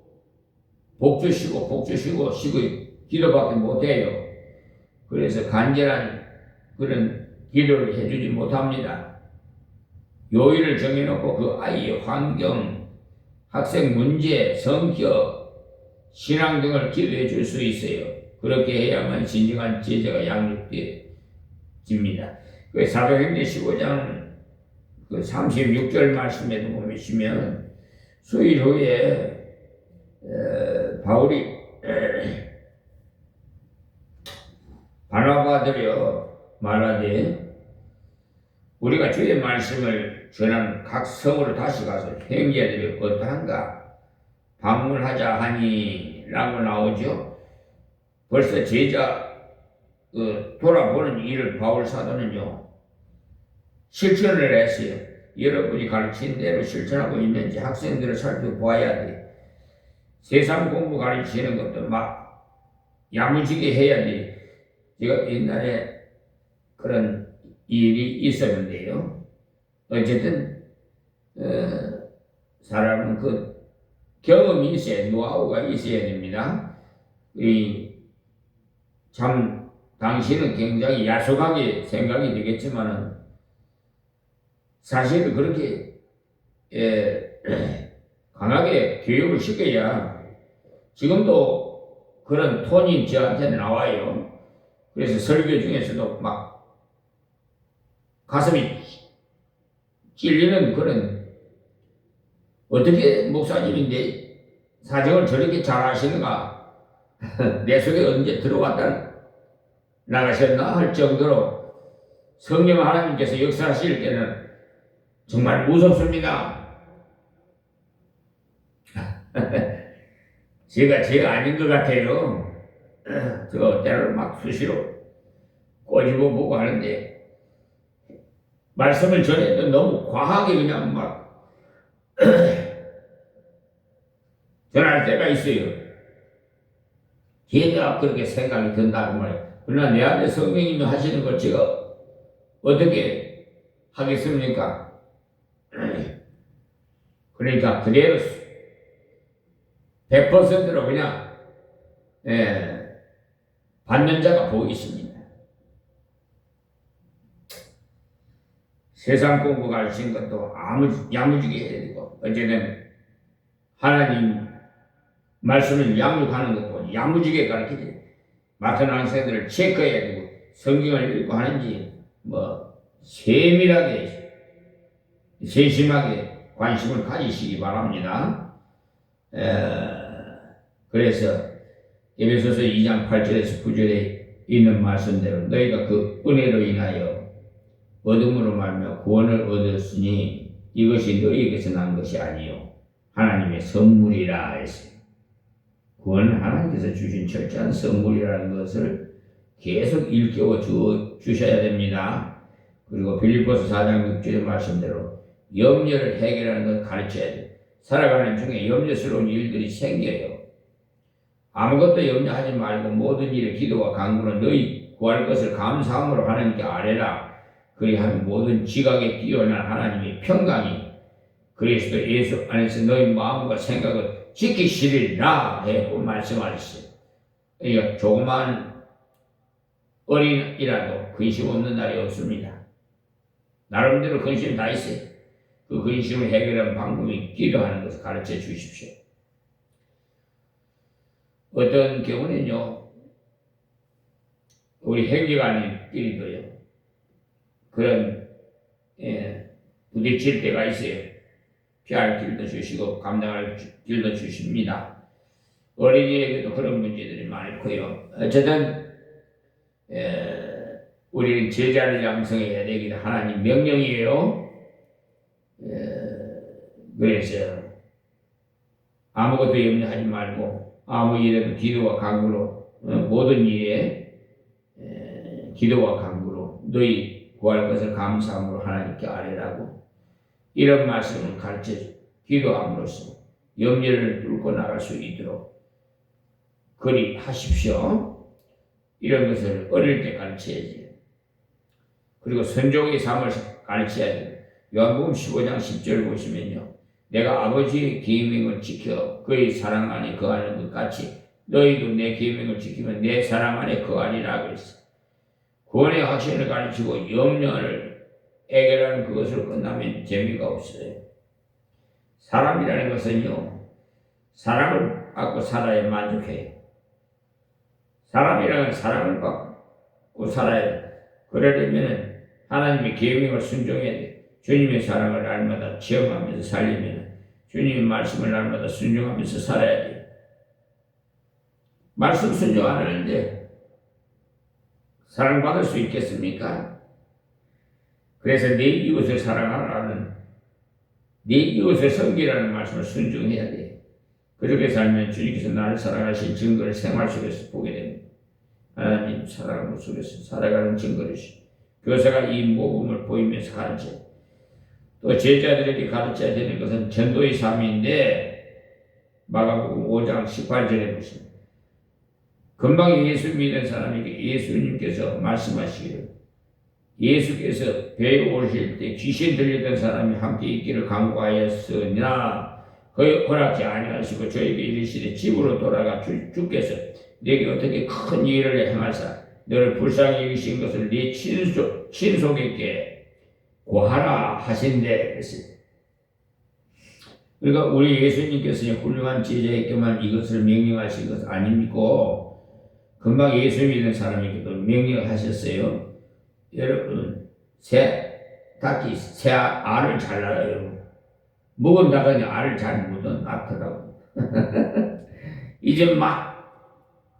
복주시고 쉬고 기도밖에 못해요. 그래서 간절한 그런 기도를 해주지 못합니다. 요일을 정해놓고 그 아이의 환경, 학생 문제, 성격, 신앙 등을 기도해 줄 수 있어요. 그렇게 해야만 진정한 제자가 양육되집니다. 그 사도행전 15장 그 36절 말씀에도 보시면 수일 후에 바울이 바나바들여 말하되 우리가 주의 말씀을 전한 각 성으로 다시 가서 형제들이 어떠한가 방문하자 하니 라고 나오죠. 벌써 제자 돌아보는 일을 바울 사도는요 실천을 했어요. 여러분이 가르친 대로 실천하고 있는지 학생들을 살펴보아야 돼. 세상 공부 가르치는 것도 막 야무지게 해야 돼. 제가 옛날에 그런 일이 있었는데요. 어쨌든 사람은 그 경험이 있어야, 노하우가 있어야 됩니다. 참 당신은 굉장히 야속하게 생각이 되겠지만은 사실은 그렇게 강하게 교육을 시켜야 지금도 그런 톤이 저한테는 나와요. 그래서 설교 중에서도 막 가슴이 찔리는 그런, 어떻게 목사님인데 사정을 저렇게 잘 하시는가, 내 속에 언제 들어왔다 나가셨나 할 정도로 성령 하나님께서 역사하실 때는 정말 무섭습니다. 제가 아닌 것 같아요. 저 때를 막 수시로 꼬집어 보고 하는데 말씀을 전해도 너무 과하게 그냥 막 전할 때가 있어요. 제가 그렇게 생각이 든다고 말이에요. 그러나 내 안에 성령님이 하시는 걸 제가 어떻게 하겠습니까? 그러니까 그대로 100%로 그냥 받는 자가 복이 있습니다. 세상 공부 가르치는 것도 야무지게 해야 되고, 어쨌든 하나님 말씀을 양육하는 것도 야무지게 가르치지. 맡은 학생들을 체크해야 되고, 성경을 읽고 하는지 세밀하게 세심하게 관심을 가지시기 바랍니다. 그래서 에베소서 2장 8절에서 9절에 있는 말씀대로 너희가 그 은혜로 인하여 어둠으로 말며 구원을 얻었으니 이것이 너희에게서 난 것이 아니요 하나님의 선물이라 했어요. 구원은 하나님께서 주신 철저한 선물이라는 것을 계속 일깨워 주셔야 됩니다. 그리고 빌립보서 4장 6절의 말씀대로 염려를 해결하는 걸 가르쳐야 돼요. 살아가는 중에 염려스러운 일들이 생겨요. 아무것도 염려하지 말고 모든 일에 기도와 간구는 너희 구할 것을 감사함으로 하나님께 아뢰라. 그리하면 모든 지각에 뛰어난 하나님의 평강이 그리스도 예수 안에서 너희 마음과 생각을 지키시리라 하고 말씀하셨어요. 그러니까 조그만 어린이라도 근심 없는 날이 없습니다. 나름대로 근심 다 있어요. 그 근심을 해결하는 방법이 기도하는 것을 가르쳐 주십시오. 어떤 경우는요, 우리 형제간끼리도요, 그런, 부딪힐 때가 있어요. 피할 길도 주시고, 감당할 길도 주십니다. 어린이에게도 그런 문제들이 많고요. 어쨌든, 우리는 제자를 양성해야 되기 하나님 명령이에요. 그래서, 아무것도 염려하지 말고, 아무 일에도 기도와 간구로, 모든 일에 기도와 간구로 너희 구할 것을 감사함으로 하나님께 아뢰라고 이런 말씀을 가르쳐 기도함으로써 염려를 뚫고 나갈 수 있도록 그리 하십시오. 이런 것을 어릴 때 가르쳐야지. 그리고 선종의 삶을 가르쳐야 돼요. 요한복음 15장 10절 보시면요, 내가 아버지의 계명을 지켜 그의 사랑 안에 거하는 것 같이 너희도 내 계명을 지키면 내 사랑 안에 거하리라 그랬어. 구원의 확신을 가르치고 염려를 해결하는 그것으로 끝나면 재미가 없어요. 사람이라는 것은요, 사랑을 받고 살아야 만족해요. 사람이라는 사랑을 받고 살아야 돼. 그러려면 하나님의 계명을 순종해야 돼. 주님의 사랑을 날마다 체험하면서 살려면 주님의 말씀을 날마다 순종하면서 살아야 돼. 말씀 순종 안 하는데 사랑받을 수 있겠습니까? 그래서 내 이웃을 사랑하라는, 내 이웃을 섬기라는 말씀을 순종해야 돼. 그렇게 살면 주님께서 나를 사랑하신 증거를 생활 속에서 보게 됩니다. 하나님 사랑 속에서 살아가는 증거이시. 교사가 이 모범을 보이면서 가르쳐. 또 제자들에게 가르쳐야 되는 것은 전도의 삶인데 마가복음 5장 18절에 보시면 금방 예수 믿는 사람에게 예수님께서 말씀하시기를 예수께서 배에 오실 때 귀신 들렸던 사람이 함께 있기를 간구하였으나 허락지 아니하시고 저에게 이르시되 집으로 돌아가 주께서 내게 어떻게 큰 일을 행하사 너를 불쌍히 여기신 것을 네 친속에게 고하라 하신대 그랬어요. 그러니까 우리 예수님께서 훌륭한 제자에게만 이것을 명령하신 것 아닙니까? 금방 예수 믿는 사람에게도 명령하셨어요. 여러분, 닭이 새 알을 잘 낳아요. 묵은 닭은 알을 잘 못 낳더라고. 이제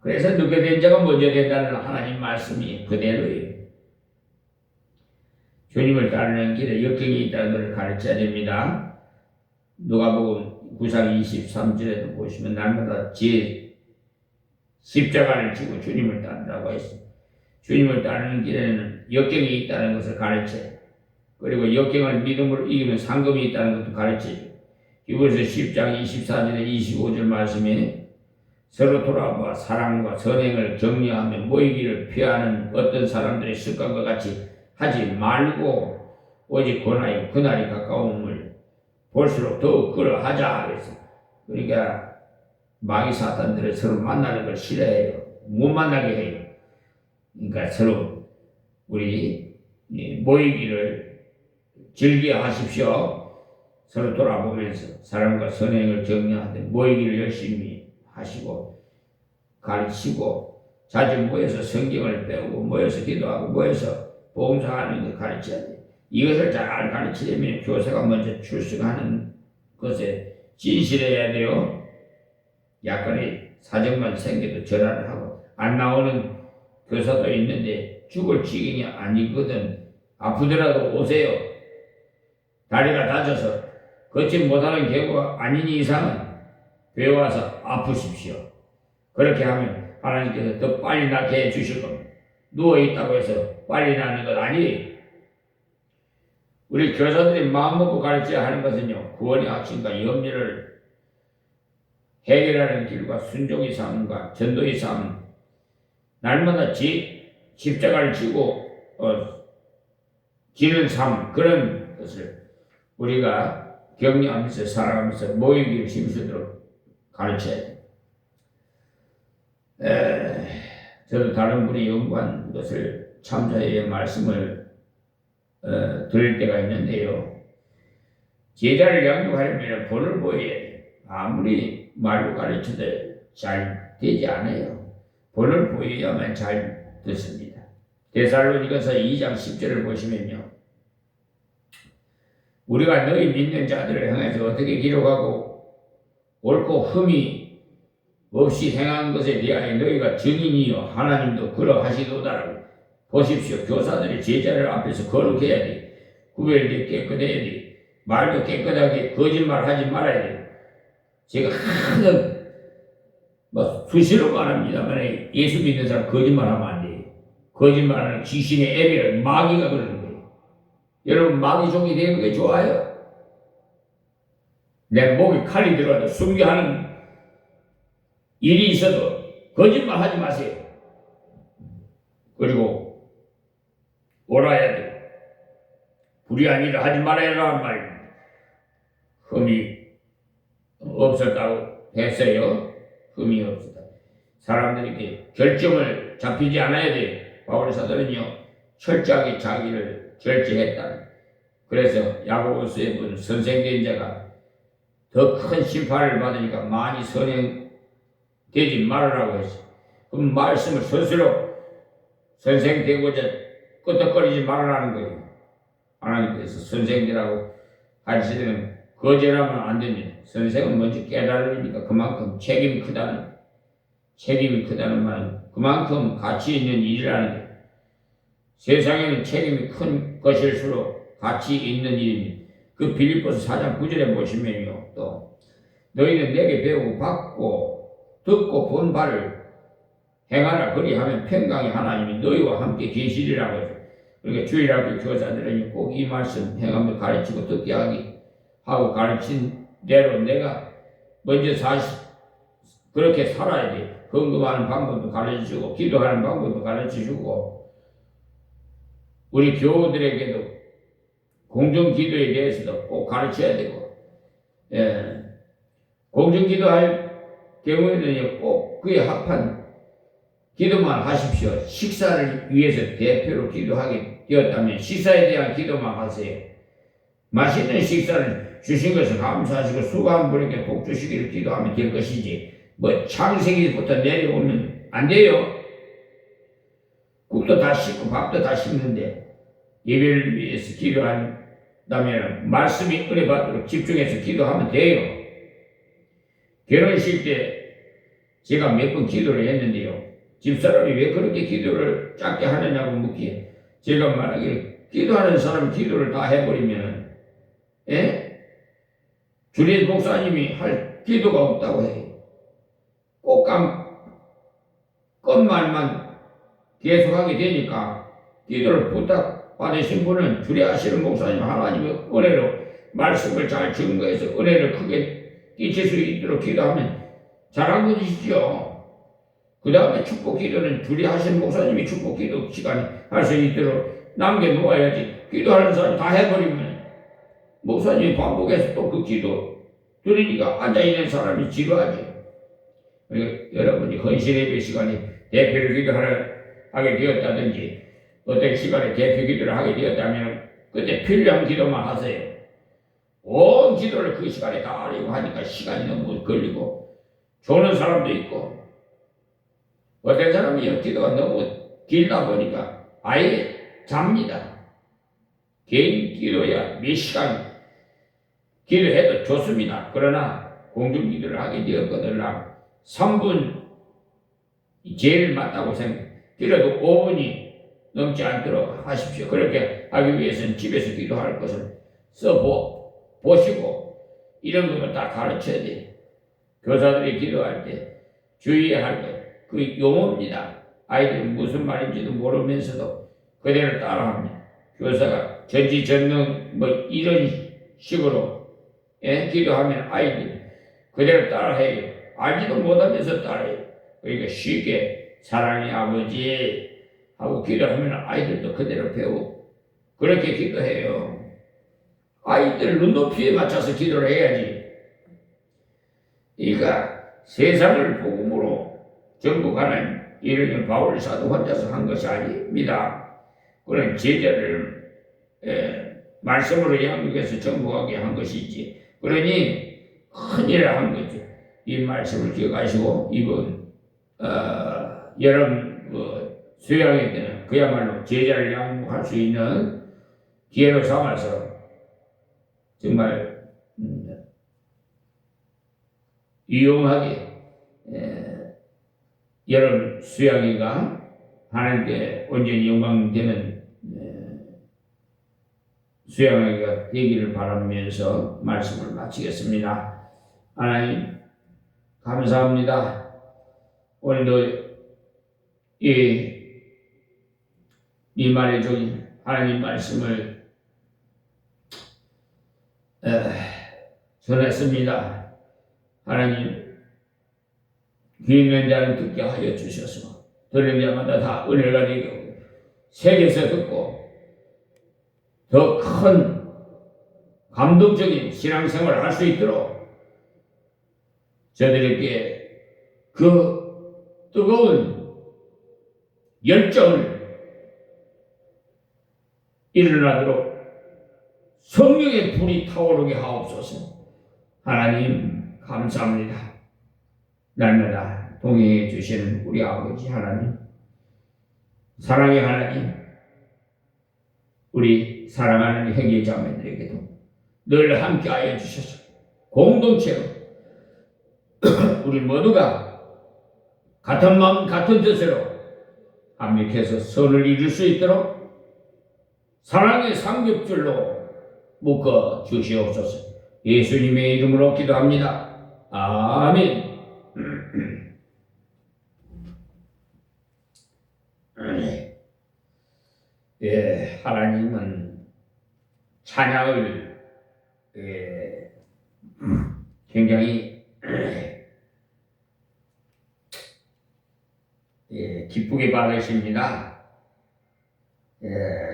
그래서 늦게 된 자가 먼저 된다는 하나님 말씀이 그대로예요. 주님을 따르는 길에 역경이 있다는 것을 가르쳐야 됩니다. 누가복음 9장 23절에도 보시면 날마다 십자가를 지고 주님을 따르라고 했습니다. 주님을 따르는 길에는 역경이 있다는 것을 가르쳐요. 그리고 역경을 믿음으로 이기면 상급이 있다는 것도 가르쳐요. 히브리서 10장 24절에 25절 말씀에 서로 돌아봐 사랑과 선행을 격려하며 모이기를 피하는 어떤 사람들의 습관과 같이 하지 말고 오직 권하여 그날이 가까움을 볼수록 더욱 그러하자 그래서. 그러니까 마귀 사탄들을 서로 만나는 걸 싫어해요. 못 만나게 해요. 그러니까 서로 우리 모이기를 즐겨 하십시오. 서로 돌아보면서 사랑과 선행을 격려하되 모이기를 열심히 하시고 가르치고 자주 모여서 성경을 배우고 모여서 기도하고 모여서 봉사하는 걸 가르쳐야 돼. 이것을 잘 가르치려면 교사가 먼저 출석하는 것에 진실해야 돼요. 약간의 사정만 생겨도 전화를 하고 안 나오는 교사도 있는데 죽을 지경이 아니거든. 아프더라도 오세요. 다리가 다쳐서 걷지 못하는 경우가 아닌 이상은 배워와서 아프십시오. 그렇게 하면 하나님께서 더 빨리 낫게 해주실 겁니다. 누워있다고 해서 빨리 낫는 것 아니에요. 우리 교사들이 마음먹고 가르쳐야 하는 것은요, 구원의 확신과 염려를 해결하는 길과 순종의 삶과 전도의 삶, 날마다 십자가를 지고 지는 삶, 그런 것을 우리가 격려하면서 살아가면서 모이기를 힘쓰도록 가르쳐야 돼. 저도 다른 분이 연구한 것을 참조의 말씀을 들을 때가 있는데요. 제자를 양육하려면 본을 보여야 돼. 아무리 말로 가르쳐도 잘 되지 않아요. 본을 보여야만 잘 듣습니다. 데살로니가서 2장 10절을 보시면요. 우리가 너희 믿는 자들을 향해서 어떻게 기록하고 옳고 흠이 없이 행한 것에 대하여 너희가 증인이요 하나님도 그러하시도다라고. 보십시오. 교사들이 제자를 앞에서 거룩해야 돼. 구별되게 깨끗해야 돼. 말도 깨끗하게 거짓말하지 말아야 돼. 제가 항상 수시로 말합니다만 예수 믿는 사람 거짓말하면 안 돼. 거짓말하는 귀신의 애비를 마귀가 그러는 거예요. 여러분 마귀 종이 되는 게 좋아요? 내 목에 칼이 들어와도 순교하는 일이 있어도 거짓말하지 마세요. 그리고 옳아야 돼. 불의한 일을 하지 말아야 하는 말입니다. 흠이 없었다고 했어요. 흠이 없었다. 사람들에게 결정을 잡히지 않아야 돼. 바울 사도는요, 철저하게 자기를 절제했다. 그래서 야고보서에 보면 선생된 자가 더 큰 심판을 받으니까 많이 선행되지 말으라고 했어요. 그럼 말씀을 스스로 선생되고자 끄덕거리지 말으라는 거예요. 하나님께서 선생들하고 하시는 거절하면 안 됩니다. 선생은 먼저 깨달으니까 그만큼 책임이 크다는 말은 그만큼 가치 있는 일이라는 거예요. 세상에는 책임이 큰 것일수록 가치 있는 일입니다. 그 빌립보서 4장 9절에 보시면요. 또 너희는 내게 배우고 받고 듣고 본 바를 행하라. 그리하면 평강의 하나님이 너희와 함께 계시리라고 해서. 그러니까 주일학교 교사들은 꼭 이 말씀 행하며 가르치고 듣게 하고 가르친 대로 내가 먼저 그렇게 살아야 돼. 헌금하는 방법도 가르쳐주고 기도하는 방법도 가르쳐주고 우리 교우들에게도 공중기도에 대해서도 꼭 가르쳐야 되고 공중기도할 경우에는 꼭 그에 합한 기도만 하십시오. 식사를 위해서 대표로 기도하게 되었다면 식사에 대한 기도만 하세요. 맛있는 식사를 주신 것을 감사하시고 수고한 분에게 복 주시기를 기도하면 될 것이지 창세기부터 내려오면 안 돼요. 국도 다 씻고 밥도 다 씻는데 예배를 위해서 기도한다면 말씀이 은혜 받도록 집중해서 기도하면 돼요. 결혼식 때 제가 몇 번 기도를 했는데요. 집사람이 왜 그렇게 기도를 짧게 하느냐고 묻기에 제가 말하기를 기도하는 사람이 기도를 다 해버리면 주례 목사님이 할 기도가 없다고 해요. 끝말만 계속하게 되니까 기도를 부탁받으신 분은 주례하시는 목사님 하나님의 은혜로 말씀을 잘 증거해서 은혜를 크게 끼칠 수 있도록 기도하면 잘한 것이죠. 그 다음에 축복 기도는 주례하시는 목사님이 축복 기도 시간에 할 수 있도록 남겨놓아야지. 기도하는 사람이 다 해버리면 목사님이 반복해서 또 그 기도 들으니까 앉아있는 사람이 지루하지. 그러니까 여러분이 헌신 예배 시간에 대표를 기도하게 되었다든지 어떤 시간에 대표 기도를 하게 되었다면 그때 필요한 기도만 하세요. 온 기도를 그 시간에 다 하려고 하니까 시간이 너무 걸리고 조는 사람도 있고 어떤 사람이 기도가 너무 길다 보니까 아예 잡니다. 개인 기도야 몇 시간 기도해도 좋습니다. 그러나 공중 기도를 하게 되었거든요. 3분 제일 맞다고 생각해요. 그래도 5분이 넘지 않도록 하십시오. 그렇게 하기 위해서는 집에서 기도할 것을 써보시고 이런 것을 다 가르쳐야 돼요. 교사들이 기도할 때 주의해야 할 것, 그 용어입니다. 아이들은 무슨 말인지도 모르면서도 그대로 따라합니다. 교사가 전지전능 이런 식으로 기도하면 아이들이 그대로 따라해요. 알지도 못하면서 따라해요. 그러니까 쉽게 사랑의 아버지 하고 기도하면 아이들도 그대로 배우고 그렇게 기도해요. 아이들 눈높이에 맞춰서 기도를 해야지. 그러니까 세상을 복음으로 정복하는 이런 바울 사도 혼자서 한 것이 아닙니다. 그런 제자를 말씀으로 양육해서 정복하게 한 것이지. 그러니 큰일을 한 거죠. 이 말씀을 기억하시고 이번 여름 수양회 때는 그야말로 제자를 양육할 수 있는 기회로 삼아서 정말 유용하게 여름 수양회가 하나님께 온전히 영광되는 수양회가 되기를 바라면서 말씀을 마치겠습니다. 하나님 감사합니다. 오늘도 이 말에 좀 하나님 말씀을 전했습니다. 하나님 귀 있는 자는 듣게 하여 주셔서 듣는 자마다 다 은혜가 되고 세계에서 듣고 더 큰 감동적인 신앙생활을 할 수 있도록 저들에게 그 뜨거운 열정을 일어나도록 성령의 불이 타오르게 하옵소서. 하나님 감사합니다. 날마다 동행해 주시는 우리 아버지 하나님, 사랑의 하나님, 우리 사랑하는 형제 자매들에게도 늘 함께하여 주셔서 공동체로 우리 모두가 같은 마음 같은 뜻으로 합력해서 선을 이룰 수 있도록 사랑의 삼겹줄로 묶어 주시옵소서. 예수님의 이름으로 기도합니다. 아멘. 하나님은 찬양을 굉장히 기쁘게 받으십니다.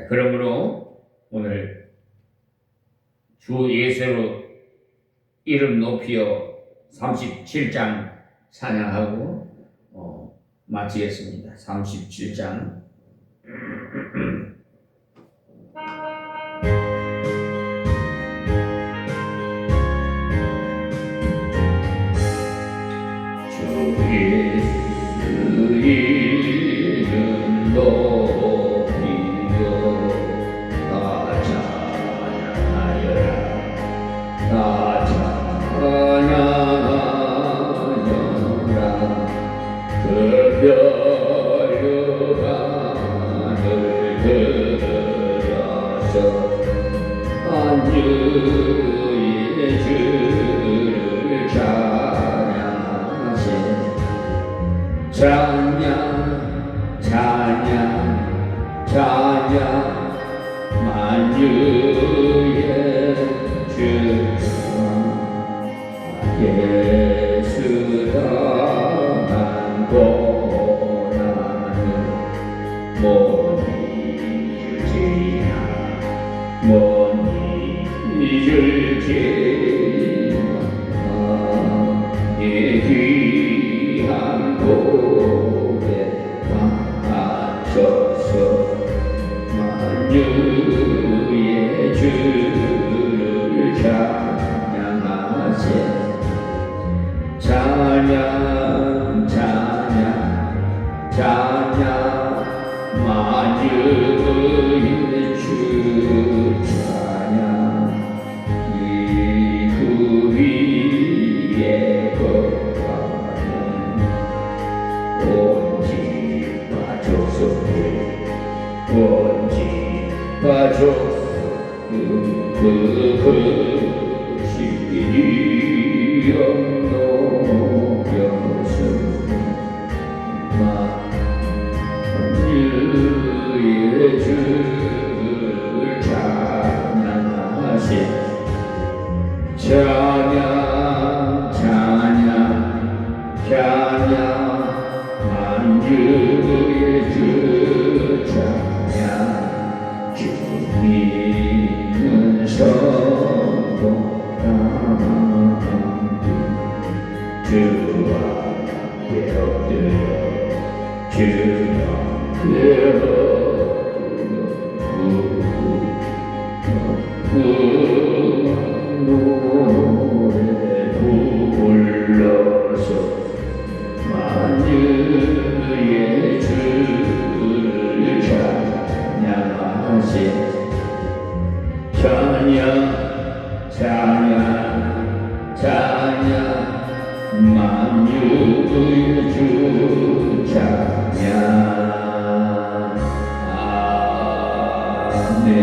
그러므로 오늘 주 예수로 이름 높여 37장 찬양하고 마치겠습니다. 37장 찬양 만주의 주 다시 찬양 찬양 찬양 만유의 주 찬양 아멘.